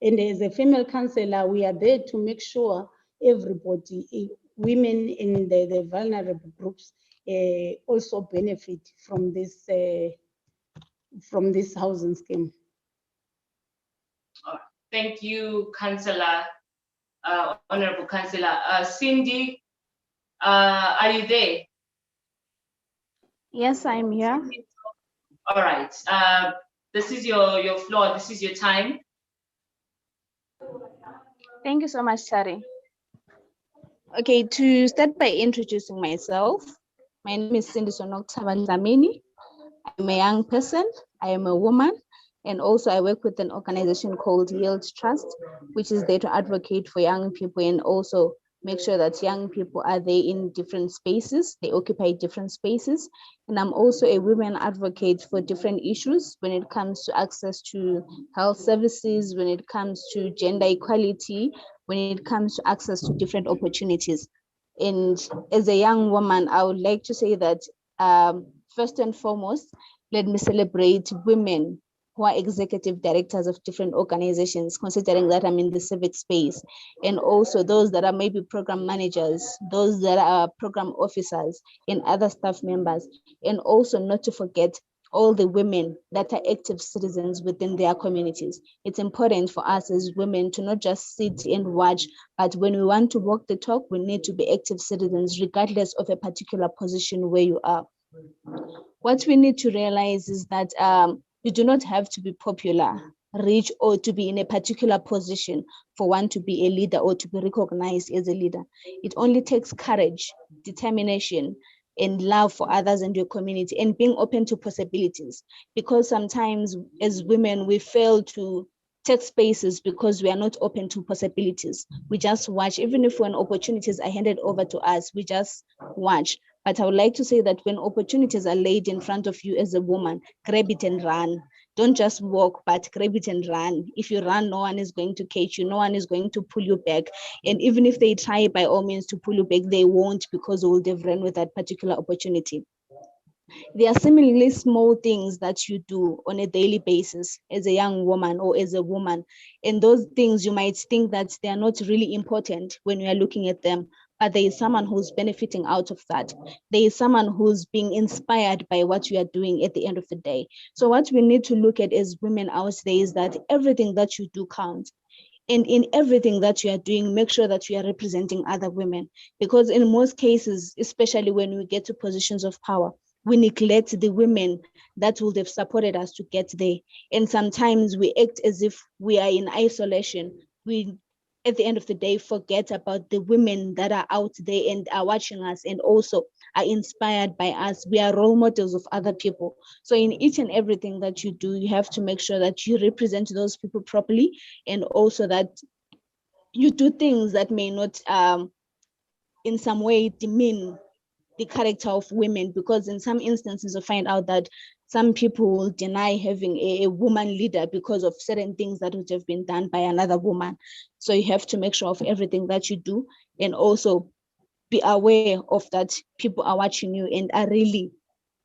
And as a female councillor, we are there to make sure everybody, women in the vulnerable groups, also benefit from this housing scheme. Thank you, Councillor, Honorable Councillor. Cindy, are you there? Yes, I'm here. All right. This is your floor. This is your time. Thank you so much, Sari. Okay, to start by introducing myself, my name is Cindy Sonok Tabandlamini. I'm a young person, I am a woman, and also I work with an organization called Yield Trust, which is there to advocate for young people and also make sure that young people are there in different spaces, they occupy different spaces. And I'm also a women advocate for different issues when it comes to access to health services, when it comes to gender equality, when it comes to access to different opportunities. And as a young woman, I would like to say that first and foremost, let me celebrate women who are executive directors of different organizations, considering that I'm in the civic space, and also those that are maybe program managers, those that are program officers, and other staff members, and also not to forget all the women that are active citizens within their communities. It's important for us as women to not just sit and watch, but when we want to walk the talk, we need to be active citizens, regardless of a particular position where you are. What we need to realize is that you do not have to be popular, rich, or to be in a particular position for one to be a leader or to be recognized as a leader. It only takes courage, determination, and love for others and your community, and being open to possibilities. Because sometimes as women, we fail to take spaces because we are not open to possibilities. We just watch, even if when opportunities are handed over to us, we just watch. But I would like to say that when opportunities are laid in front of you as a woman, grab it and run. Don't just walk, but grab it and run. If you run, no one is going to catch you. No one is going to pull you back. And even if they try by all means to pull you back, they won't, because they will have run with that particular opportunity. There are similarly small things that you do on a daily basis as a young woman or as a woman. And those things you might think that they are not really important when you are looking at them, but there is someone who's benefiting out of that. There is someone who's being inspired by what you are doing at the end of the day. So what we need to look at as women out there is that everything that you do counts. And in everything that you are doing, make sure that you are representing other women. Because in most cases, especially when we get to positions of power, we neglect the women that would have supported us to get there. And sometimes we act as if we are in isolation. We, at the end of the day, forget about the women that are out there and are watching us and also are inspired by us. We are role models of other people. So in each and everything that you do, you have to make sure that you represent those people properly, and also that you do things that may not in some way demean the character of women, because in some instances you find out that some people will deny having a woman leader because of certain things that would have been done by another woman. So you have to make sure of everything that you do, and also be aware of that people are watching you and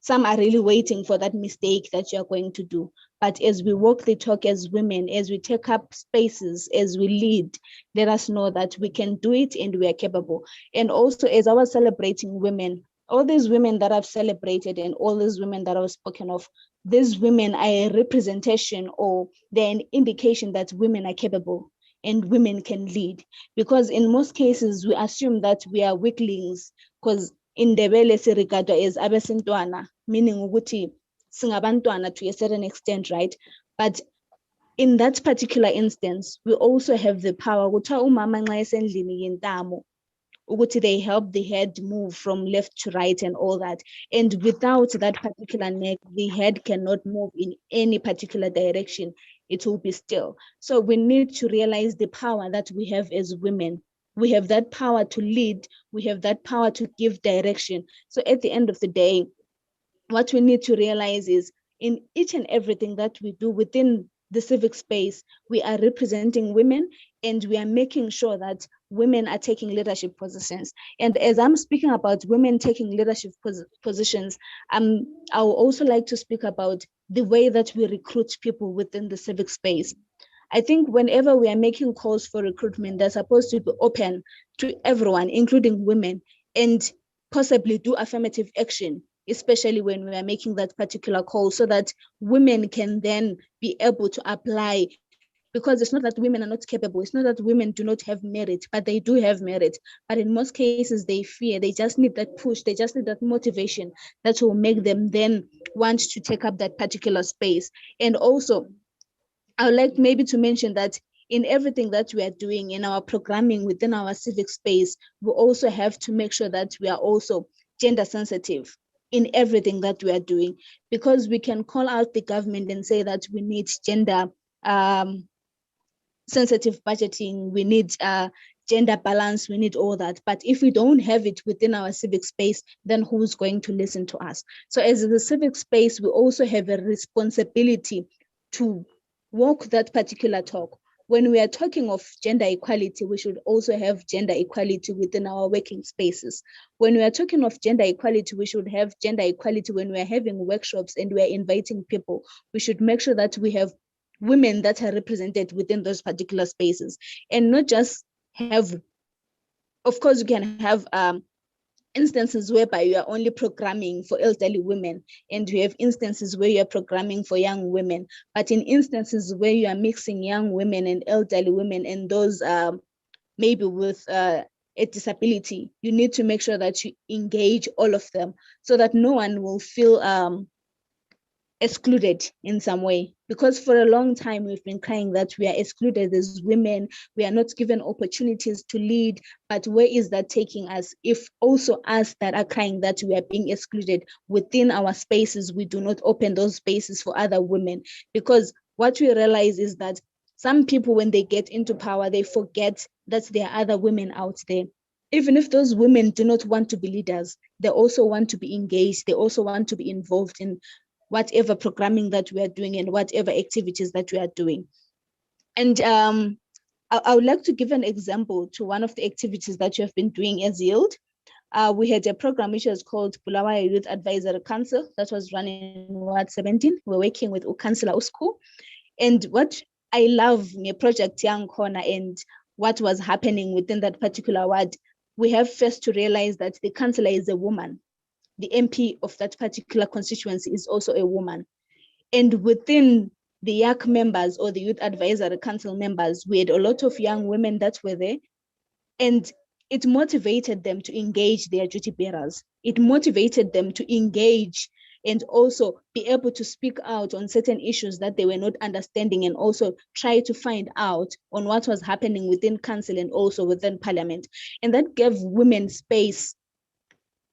some are really waiting for that mistake that you're going to do. But as we walk the talk as women, as we take up spaces, as we lead, let us know that we can do it and we are capable. And also, as I was celebrating women, all these women that I've celebrated and all these women that I've spoken of, these women are a representation, or they're an indication that women are capable and women can lead. Because in most cases, we assume that we are weaklings, because in Ndebele sirigado is abesintwana, meaning ukuthi singabantwana to a certain extent, right? But in that particular instance, we also have the power. Kuthiwa umama nxa esendlini yintamo, ukuthi they help the head move from left to right and all that. And without that particular neck, the head cannot move in any particular direction. It will be still. So we need to realize the power that we have as women. We have that power to lead. We have that power to give direction. So at the end of the day, what we need to realize is in each and everything that we do within the civic space, we are representing women, and we are making sure that women are taking leadership positions. And as I'm speaking about women taking leadership positions, I would also like to speak about the way that we recruit people within the civic space. I think whenever we are making calls for recruitment, they're supposed to be open to everyone, including women, and possibly do affirmative action, especially when we are making that particular call, so that women can then be able to apply. Because it's not that women are not capable, it's not that women do not have merit, but they do have merit. But in most cases, they fear, they just need that push, they just need that motivation that will make them then want to take up that particular space. And also, I would like maybe to mention that in everything that we are doing in our programming within our civic space, we also have to make sure that we are also gender sensitive in everything that we are doing, because we can call out the government and say that we need gender sensitive budgeting, we need gender balance, we need all that. But if we don't have it within our civic space, then who's going to listen to us? So as the civic space, we also have a responsibility to walk that particular talk. When we are talking of gender equality, we should also have gender equality within our working spaces. When we are talking of gender equality, we should have gender equality when we are having workshops and we are inviting people. We should make sure that we have women that are represented within those particular spaces, and not just have, of course, you can have instances whereby you are only programming for elderly women, and you have instances where you are programming for young women. But in instances where you are mixing young women and elderly women and those maybe with a disability, you need to make sure that you engage all of them so that no one will feel excluded in some way. Because for a long time we've been crying that we are excluded as women, we are not given opportunities to lead. But where is that taking us if also us that are crying that we are being excluded within our spaces, we do not open those spaces for other women? Because what we realize is that some people, when they get into power, they forget that there are other women out there. Even if those women do not want to be leaders, they also want to be engaged, they also want to be involved in whatever programming that we are doing and whatever activities that we are doing. And I would like to give an example to one of the activities that you have been doing as Yield. We had a program which was called Bulawayo Youth Advisory Council that was running in Ward 17. We're working with Councillor Usku. And what I love in Project Young Corner and what was happening within that particular ward, we have first to realize that the councillor is a woman. The MP of that particular constituency is also a woman. And within the YAC members or the Youth Advisory Council members, we had a lot of young women that were there, and it motivated them to engage their duty bearers. It motivated them to engage and also be able to speak out on certain issues that they were not understanding, and also try to find out on what was happening within council and also within parliament. And that gave women space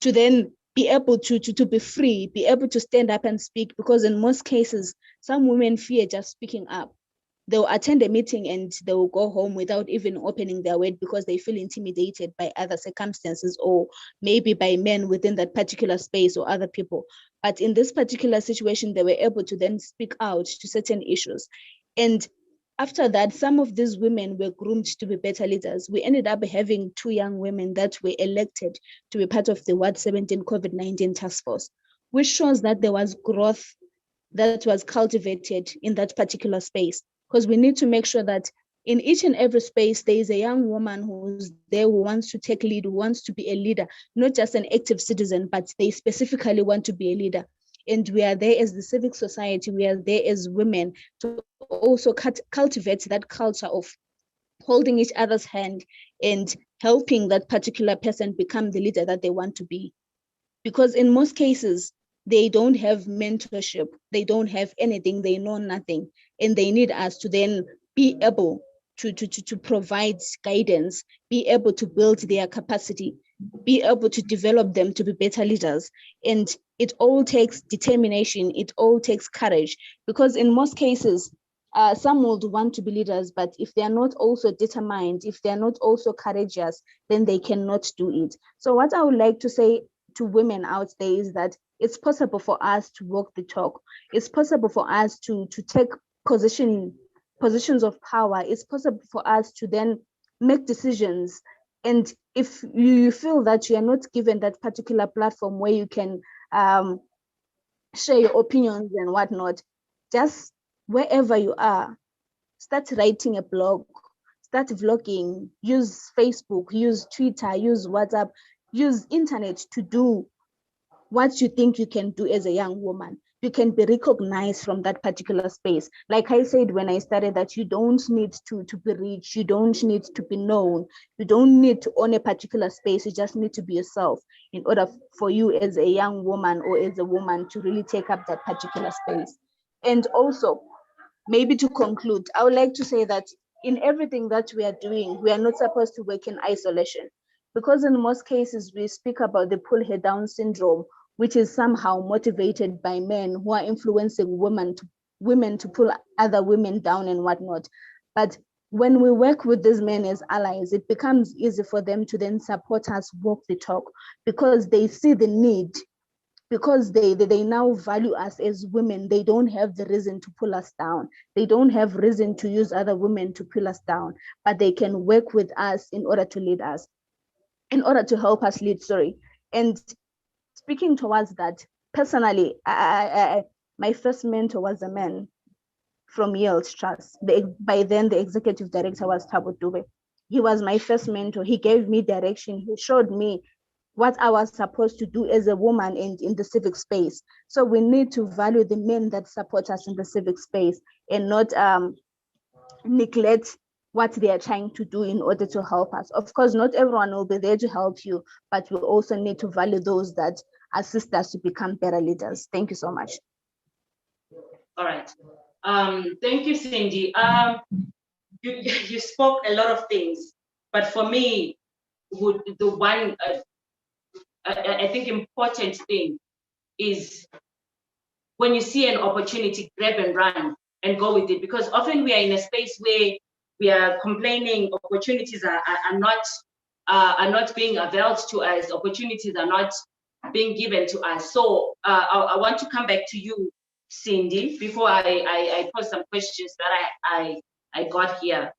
to then be able to be free, be able to stand up and speak, because in most cases, some women fear just speaking up. They'll attend a meeting and they will go home without even opening their word because they feel intimidated by other circumstances or maybe by men within that particular space or other people. But in this particular situation, they were able to then speak out to certain issues. And after that, some of these women were groomed to be better leaders. We ended up having 2 young women that were elected to be part of the Ward 17 COVID-19 task force, which shows that there was growth that was cultivated in that particular space. Because we need to make sure that in each and every space, there is a young woman who's there who wants to take lead, who wants to be a leader, not just an active citizen, but they specifically want to be a leader. And we are there as the civic society, we are there as women to also cultivate that culture of holding each other's hand and helping that particular person become the leader that they want to be. Because in most cases, they don't have mentorship, they don't have anything, they know nothing, and they need us to then be able to provide guidance, be able to build their capacity, be able to develop them to be better leaders. And it all takes determination, it all takes courage, because in most cases, some would want to be leaders, but if they are not also determined, if they are not also courageous, then they cannot do it. So what I would like to say to women out there is that it's possible for us to walk the talk. It's possible for us to take positions of power. It's possible for us to then make decisions. And if you feel that you are not given that particular platform where you can share your opinions and whatnot, just wherever you are, start writing a blog, start vlogging, use Facebook, use Twitter, use WhatsApp, use internet to do what you think you can do as a young woman. You can be recognized from that particular space. Like I said when I started, that you don't need to be rich, you don't need to be known, you don't need to own a particular space, you just need to be yourself in order for you as a young woman or as a woman to really take up that particular space. And also, maybe to conclude, I would like to say that in everything that we are doing, we are not supposed to work in isolation, because in most cases we speak about the pull her down syndrome, which is somehow motivated by men who are influencing women to pull other women down and whatnot. But when we work with these men as allies, it becomes easy for them to then support us, walk the talk, because they see the need, because they now value us as women. They don't have the reason to pull us down. They don't have reason to use other women to pull us down, but they can work with us in order to lead us, in order to help us lead, sorry. And speaking towards that, personally, my first mentor was a man from Yale's Trust. By then, the executive director was Thabo Dube. He was my first mentor. He gave me direction. He showed me what I was supposed to do as a woman in the civic space. So we need to value the men that support us in the civic space and not neglect what they are trying to do in order to help us. Of course, not everyone will be there to help you, but we also need to value those that assist us to become better leaders. Thank you so much. All right. Thank you, Cindy. You spoke a lot of things, but for me, the one I think important thing is when you see an opportunity, grab and run and go with it. Because often we are in a space where we are complaining, opportunities are not being availed to us, opportunities are not being given to us. So I want to come back to you, Cindy, before I pose some questions that I got here.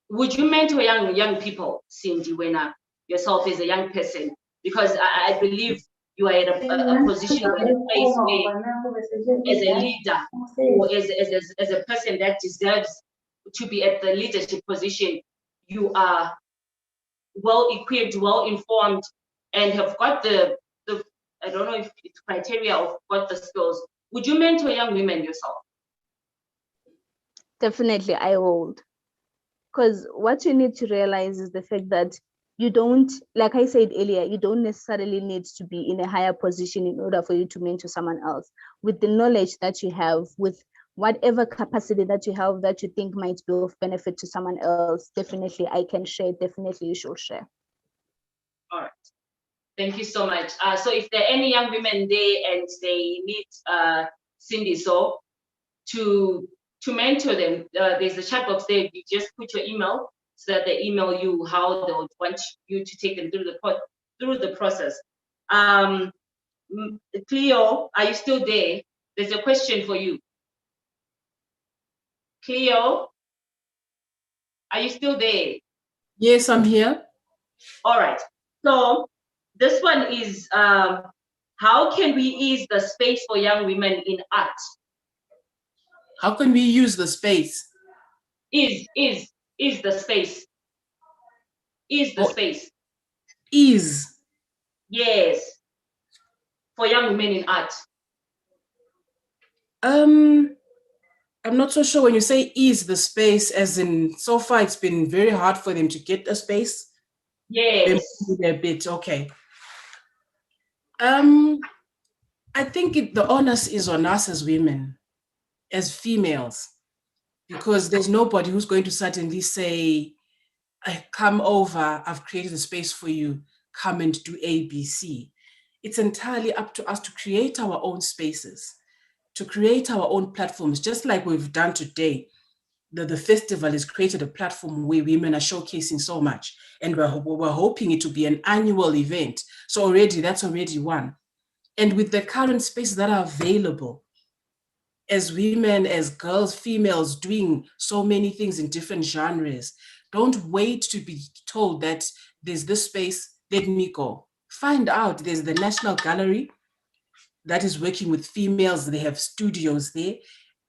Would you mentor young people, Cindy, when yourself as a young person? Because I believe you are in a position, in a place where, as a leader or as a person that deserves to be at the leadership position, you are well equipped, well informed, and have got the I don't know if it's criteria of got the skills. Would you mentor young women yourself? Definitely, I would. Because what you need to realize is the fact that you don't, like I said earlier, you don't necessarily need to be in a higher position in order for you to mentor someone else. With the knowledge that you have, with whatever capacity that you have that you think might be of benefit to someone else, definitely I can share, definitely you should share. All right. Thank you so much. So if there are any young women there and they need Cindy so to mentor them, there's a chat box there. You just put your email so that they email you how they would want you to take them through the process. Cleo, are you still there? There's a question for you. Cleo, are you still there? Yes, I'm here. All right. So this one is how can we ease the space for young women in art? How can we use the space? Is the space. Is the space. Ease. Yes. For young women in art. I'm not so sure when you say ease the space, as in so far it's been very hard for them to get a space. Yes. A bit, okay. I think the onus is on us as women, as females, because there's nobody who's going to suddenly say, come over, I've created a space for you, come and do A, B, C. It's entirely up to us to create our own spaces, to create our own platforms, just like we've done today. The festival has created a platform where women are showcasing so much, and we're hoping it to be an annual event. So that's already one. And with the current spaces that are available, as women, as girls, females doing so many things in different genres, don't wait to be told that there's this space, let me go. Find out. There's the National Gallery that is working with females. They have studios there.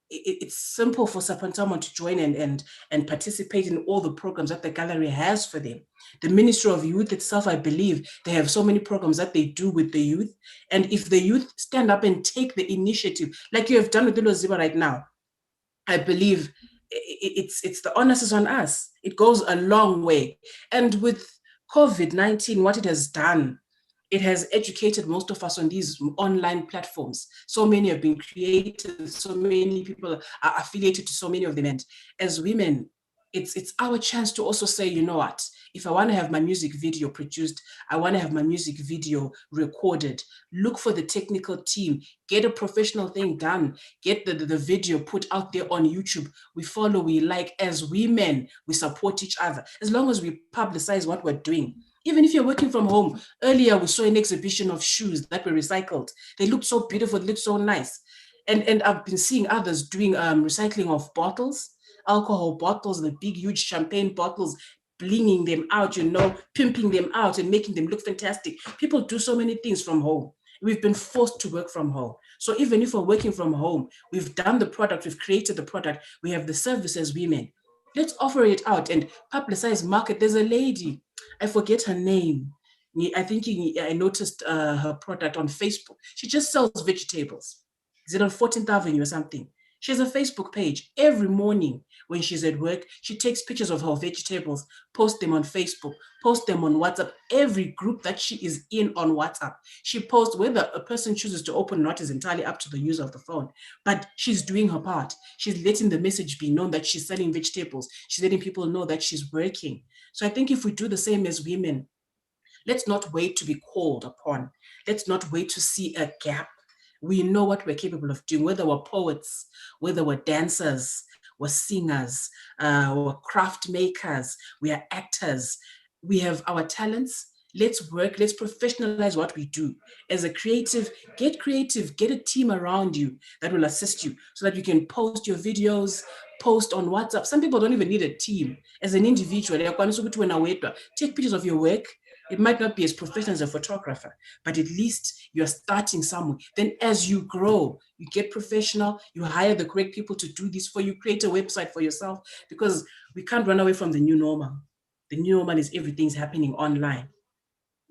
It's simple for someone to join and participate in all the programs that the gallery has for them. The Ministry of Youth itself, I believe, they have so many programs that they do with the youth. And if the youth stand up and take the initiative, like you have done with Ziba right now, I believe it's the onus is on us. It goes a long way. And with COVID-19, what it has done, It has educated most of us on these online platforms. So many have been created, so many people are affiliated to so many of them. And as women, it's our chance to also say, you know what, if I want to have my music video produced, I want to have my music video recorded, look for the technical team, get a professional thing done, get the video put out there on YouTube. We follow, we like. As women, we support each other. As long as we publicize what we're doing. Even if you're working from home, earlier we saw an exhibition of shoes that were recycled. They looked so beautiful, they looked so nice. And I've been seeing others doing recycling of bottles, alcohol bottles, the big, huge champagne bottles, blinging them out, pimping them out and making them look fantastic. People do so many things from home. We've been forced to work from home. So even if we're working from home, we've done the product, we've created the product, we have the service as women. Let's offer it out and publicize, market. There's a lady, I forget her name. I think I noticed her product on Facebook. She just sells vegetables. Is it on 14th Avenue or something? She has a Facebook page. Every morning when she's at work, she takes pictures of her vegetables, post them on Facebook, post them on WhatsApp. Every group that she is in on WhatsApp, she posts. Whether a person chooses to open or not is entirely up to the user of the phone, but she's doing her part. She's letting the message be known that she's selling vegetables. She's letting people know that she's working. So I think if we do the same as women, let's not wait to be called upon. Let's not wait to see a gap. We know what we're capable of doing, whether we're poets, whether we're dancers, we're singers, we're craft makers, we are actors. We have our talents. Let's work, let's professionalize what we do. As a creative, get a team around you that will assist you so that you can post your videos, post on WhatsApp. Some people don't even need a team. As an individual, take pictures of your work. It might not be as professional as a photographer, but at least you're starting somewhere. Then as you grow, you get professional, you hire the correct people to do this for you, create a website for yourself, because we can't run away from the new normal. The new normal is everything's happening online.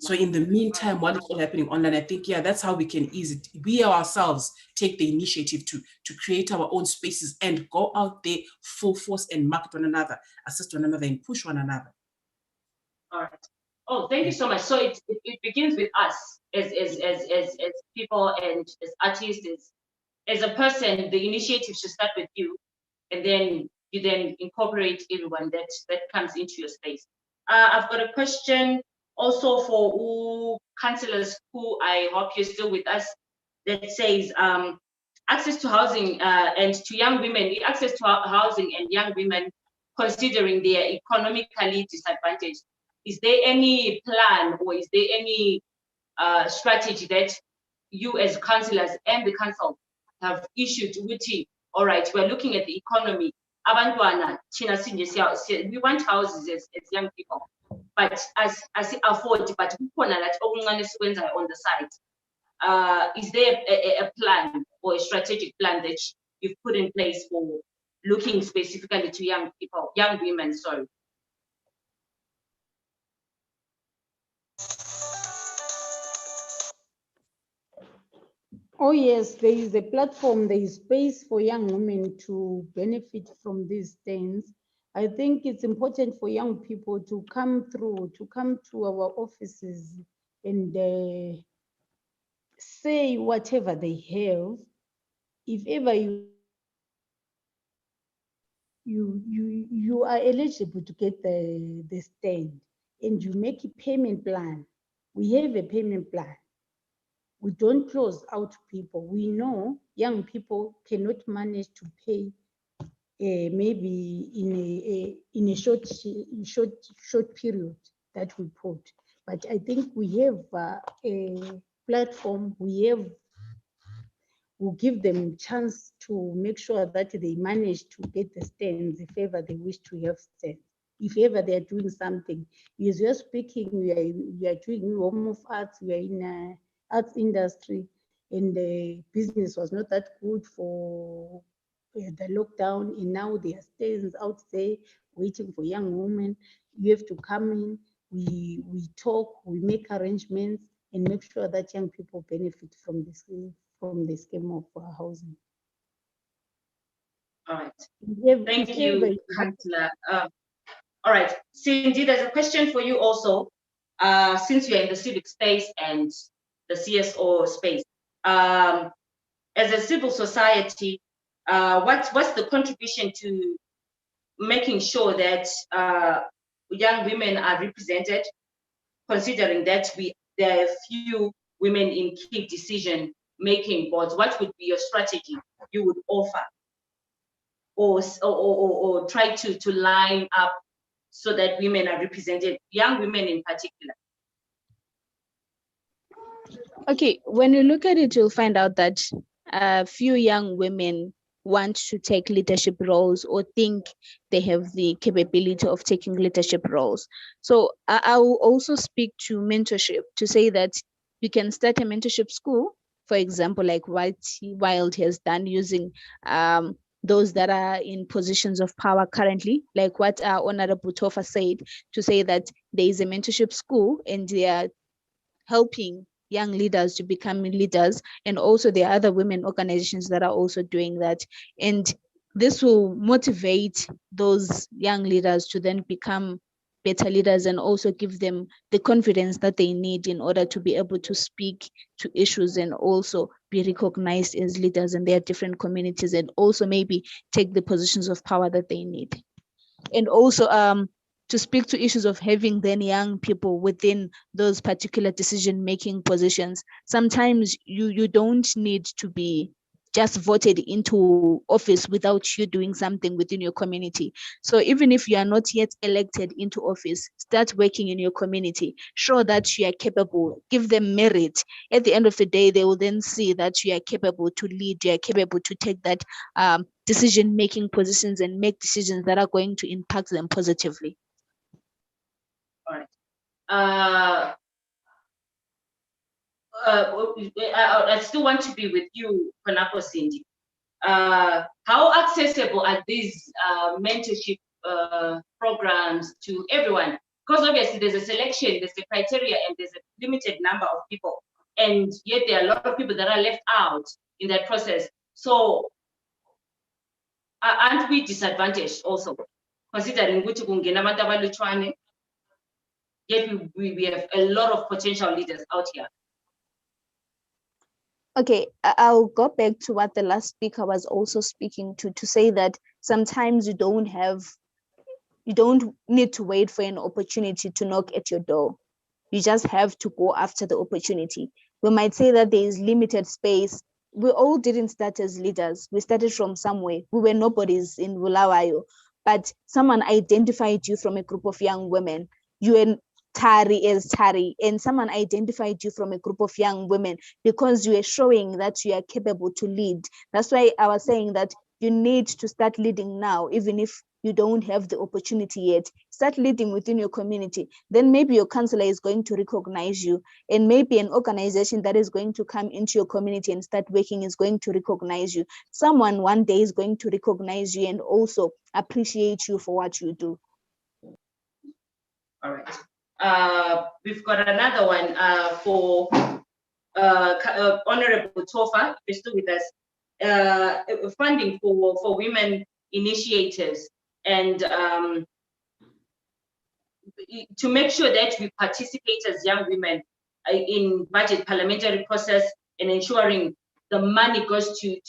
So in the meantime, while it's all happening online, I think, that's how we can ease it. We ourselves take the initiative to create our own spaces and go out there full force and market one another, assist one another, and push one another. All right. Oh, thank you so much. So it begins with us as people and as artists, as a person. The initiative should start with you, and then you then incorporate everyone that comes into your space. I've got a question also for councillors who I hope you're still with us, that says access to housing and to young women, access to housing and young women considering they are economically disadvantaged. Is there any plan or is there any strategy that you as councillors and the council have issued with you? All right, we're looking at the economy. Abantwana, we want houses as young people, but as afford, but on the side. Is there a plan or a strategic plan that you've put in place for looking specifically to young people, young women, sorry? Oh yes, there is a platform, there is space for young women to benefit from these things. I think it's important for young people to come to our offices and say whatever they have. If ever you are eligible to get the stand and you make a payment plan. We have a payment plan. We don't close out people. We know young people cannot manage to pay maybe in a short period that we put. But I think we have a platform. We'll give them a chance to make sure that they manage to get the stands if ever they wish to have stands. If ever they are doing something, as you're speaking, we are doing Home of Arts, we are in arts industry, and the business was not that good for the lockdown, and now there are stands out there waiting for young women. You have to come in, we talk, we make arrangements, and make sure that young people benefit from the scheme of housing. All right. Thank you, Councillor. All right, Cindy, there's a question for you also. since you're in the civic space and the CSO space, as a civil society, what's the contribution to making sure that young women are represented, considering that there are few women in key decision-making boards? What would be your strategy you would offer, or try to line up so that women are represented, young women in particular? Okay, when you look at it, you'll find out that few young women want to take leadership roles or think they have the capability of taking leadership roles. So I will also speak to mentorship to say that you can start a mentorship school, for example, like what Wild has done, using those that are in positions of power currently, like what Honorable Tofa said, to say that there is a mentorship school and they are helping young leaders to become leaders. And also there are other women organizations that are also doing that. And this will motivate those young leaders to then become better leaders and also give them the confidence that they need in order to be able to speak to issues and also be recognized as leaders in their different communities, and also maybe take the positions of power that they need. And also to speak to issues of having then young people within those particular decision-making positions. Sometimes you don't need to be just voted into office without you doing something within your community. So even if you are not yet elected into office, start working in your community. Show that you are capable, give them merit. At the end of the day, they will then see that you are capable to lead, you are capable to take that decision-making positions and make decisions that are going to impact them positively. All right. I still want to be with you, Konako Cindy. How accessible are these mentorship programs to everyone? Because obviously there's a selection, there's a criteria, and there's a limited number of people. And yet there are a lot of people that are left out in that process. So aren't we disadvantaged also? Considering ukuthi kungena abantu abalutshwane, yet we have a lot of potential leaders out here. Okay, I'll go back to what the last speaker was also speaking to say that sometimes you don't need to wait for an opportunity to knock at your door. You just have to go after the opportunity. We might say that there is limited space. We all didn't start as leaders. We started from somewhere. We were nobodies in Bulawayo, but someone identified you from a group of young women. You and Tari as Tari, and someone identified you from a group of young women because you are showing that you are capable to lead. That's why I was saying that you need to start leading now, even if you don't have the opportunity yet. Start leading within your community. Then maybe your councillor is going to recognize you, and maybe an organization that is going to come into your community and start working is going to recognize you. Someone one day is going to recognize you and also appreciate you for what you do. All right. We've got another one for Honorable Tofa, who's still with us. Funding for women initiatives, and to make sure that we participate as young women in budget parliamentary process, and ensuring the money goes to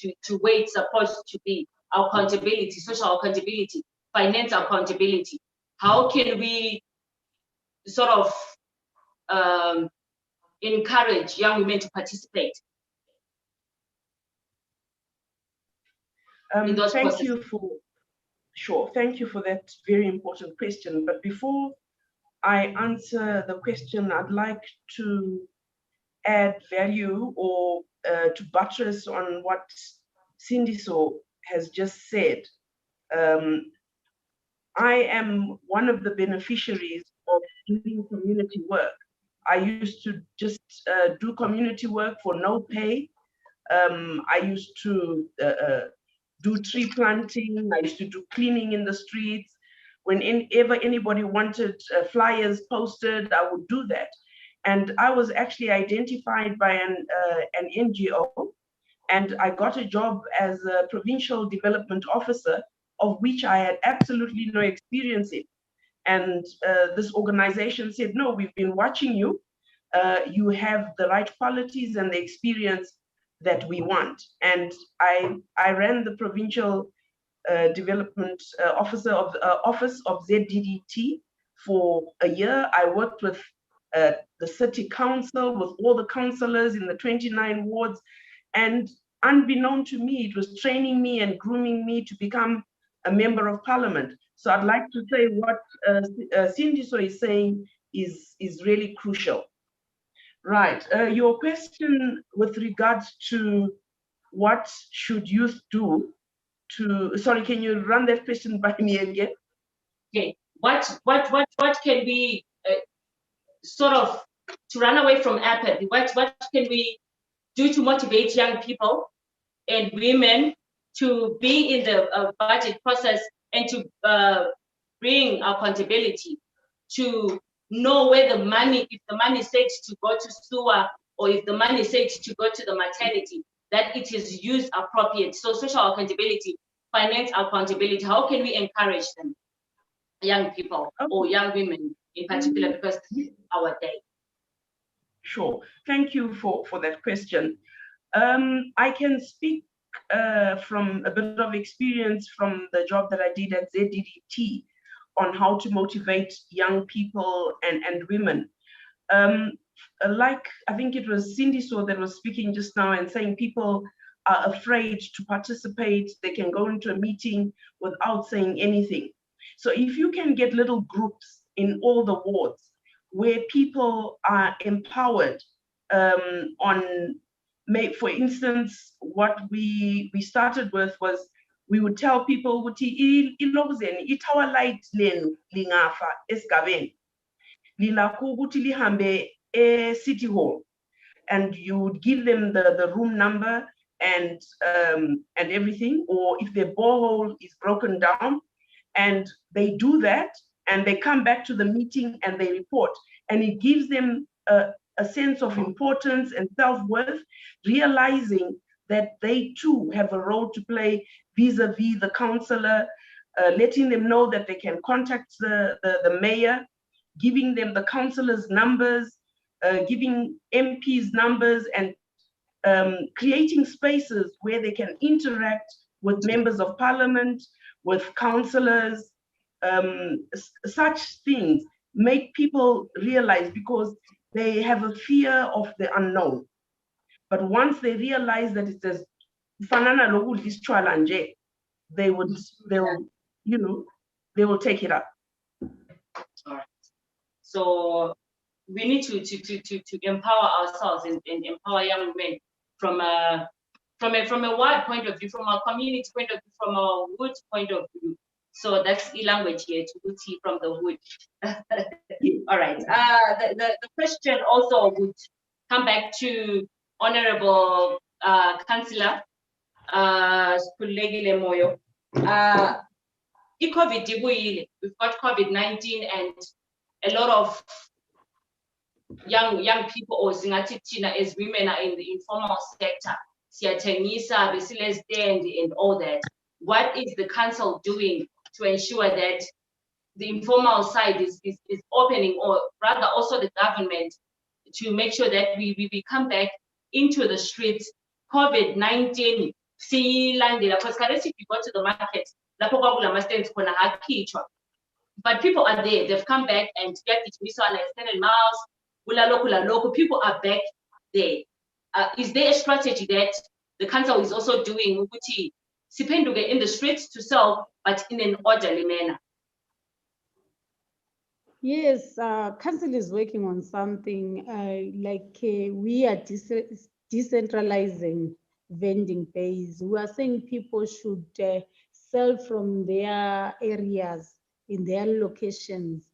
where it's supposed to be. Accountability, social accountability, finance accountability. How can we sort of encourage young women to participate in those Thank you for that very important question. But before I answer the question, I'd like to add value or to buttress on what Sindiso has just said. I am one of the beneficiaries of doing community work. I used to just do community work for no pay. I used to do tree planting. I used to do cleaning in the streets. Whenever anybody wanted flyers posted, I would do that. And I was actually identified by an NGO, and I got a job as a provincial development officer, of which I had absolutely no experience in. And this organization said, no, we've been watching you. You have the right qualities and the experience that we want. And I ran the provincial development office of ZDDT for a year. I worked with the city council, with all the councillors in the 29 wards. And unbeknown to me, it was training me and grooming me to become a member of parliament. So I'd like to say what Sindiso is saying is really crucial. Right, your question with regards to what should youth do to, sorry, can you run that question by me again? Okay, what can we sort of, to run away from apathy, what can we do to motivate young people and women to be in the budget process and to bring accountability, to know where the money, if the money is said to go to sewer or if the money is said to go to the maternity, that it is used appropriate. So social accountability, finance accountability, how can we encourage them, young people or young women in particular, because this is our day? Sure, thank you for that question. I can speak from a bit of experience from the job that I did at ZDDT on how to motivate young people and women. Like, I think it was Sindiso that was speaking just now and saying people are afraid to participate. They can go into a meeting without saying anything. So if you can get little groups in all the wards where people are empowered for instance, what we started with was we would tell people ukuthi itawa light lenu lingafa esigabeni lilakho ukuthi lihambe city hall, and you would give them the room number and everything, or if their borehole is broken down, and they do that and they come back to the meeting and they report, and it gives them a sense of importance and self-worth, realizing that they too have a role to play vis-a-vis the councillor, letting them know that they can contact the mayor, giving them the councillors' numbers, giving MPs numbers, and creating spaces where they can interact with members of parliament, with councillors. Such things make people realize, because they have a fear of the unknown. But once they realize that it says, they will take it up. All right. So we need to empower ourselves and empower young men from a wide point of view, from a community point of view, from a wood point of view. So that's the language here, to see from the wood. All right. The question also would come back to Honorable Councillor Kulegile Moyo. COVID, we've got COVID-19, and a lot of young people, or Zingatina, as women, are in the informal sector. Siyathengisa, besile stand and all that. What is the council doing to ensure that the informal side is opening, or rather also the government, to make sure that we come back into the streets? COVID-19, because currently if you go to the market, but people are there, they've come back and get it, extended miles, people are back there. Is there a strategy that the council is also doing, in the streets to sell, but in an orderly manner? Yes, council is working on something we are decentralizing vending bays. We are saying people should sell from their areas, in their locations.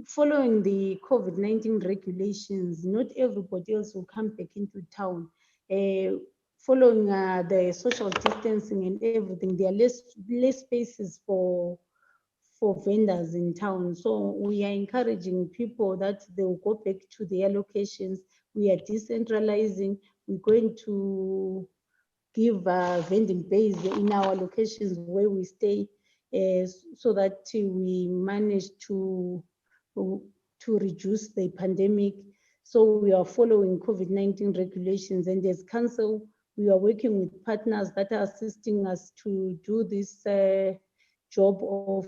Following the COVID-19 regulations, not everybody else will come back into town. Following the social distancing and everything, there are less spaces for vendors in town. So we are encouraging people that they will go back to their locations. We are decentralizing. We're going to give vending bays in our locations where we stay. so that we manage to reduce the pandemic. So we are following COVID-19 regulations, and as council, we are working with partners that are assisting us to do this job of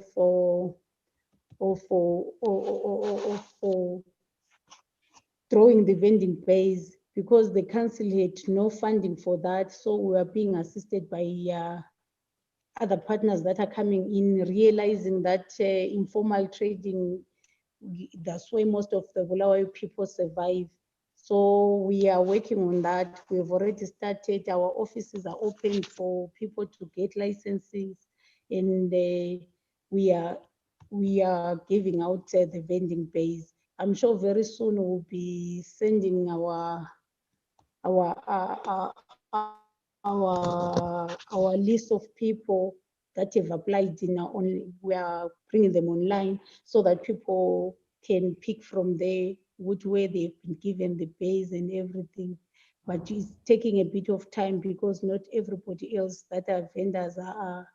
drawing the vending bays, because the council had no funding for that. So we are being assisted by other partners that are coming in, realizing that informal trading, that's why most of the Bulawayo people survive. So we are working on that. We've already started. Our offices are open for people to get licenses, and we are giving out the vending bays. I'm sure very soon we'll be sending our list of people that have applied in our we are bringing them online so that people can pick from there which way they've been given the base and everything. But it's taking a bit of time because not everybody else that are vendors are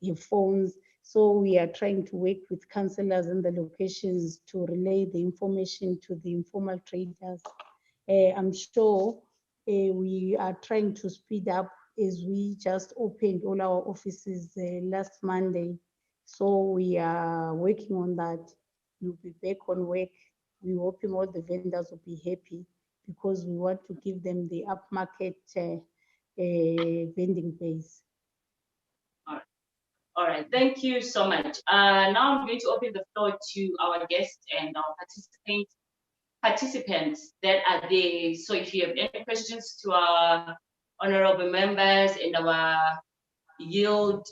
have phones. So we are trying to work with councillors in the locations to relay the information to the informal traders. I'm sure we are trying to speed up as we just opened all our offices last Monday. So we are working on that. We'll be back on work. We're hoping all the vendors will be happy because we want to give them the upmarket vending base. All right, thank you so much. Now I'm going to open the floor to our guests and our participants that are there. So if you have any questions to our honorable members and our yield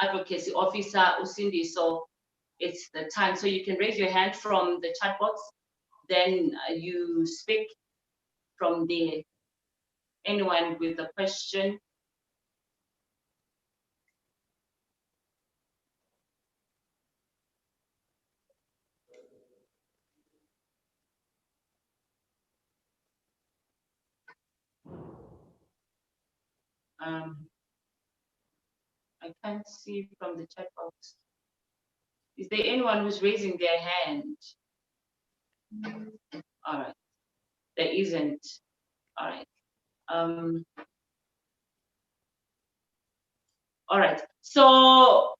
advocacy officer, Usindi, so it's the time. So you can raise your hand from the chat box, then you speak from there. Anyone with a question? I can't see from the chat box. Is there anyone who's raising their hand? All right, there isn't. All right. All right. So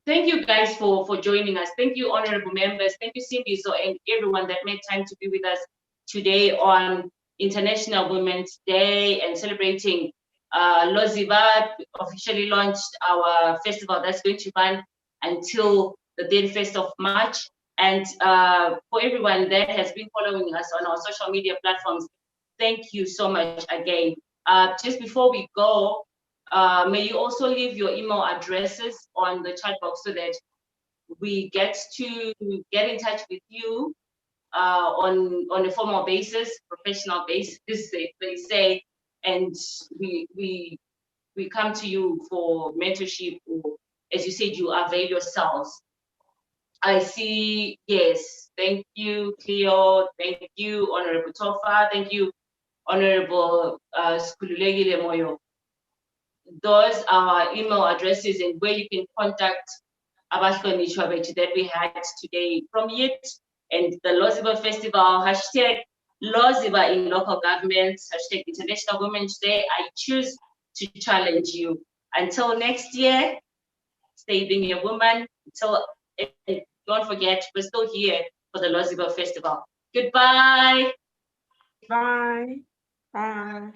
thank you guys for joining us. Thank you, honorable members. Thank you, Cindy, and everyone that made time to be with us today on International Women's Day and celebrating Loziba. Officially launched our festival that's going to run until the 31st of March. And for everyone that has been following us on our social media platforms, thank you so much again. Just before we go, may you also leave your email addresses on the chat box so that we get in touch with you on a formal basis, professional basis, they say, and we come to you for mentorship, or as you said, you avail yourselves. I see, yes, thank you, Cleo, thank you, Honorable Tofa, thank you, Honorable Skululegi Moyo. Those are email addresses and where you can contact Abahloni Chwabeti that we had today from YIT and the Loziba Festival, hashtag Loziba in local governments, hashtag International Women's Day. I choose to challenge you. Until next year, stay being a woman. And don't forget, we're still here for the Loziba Festival. Goodbye. Bye. Bye.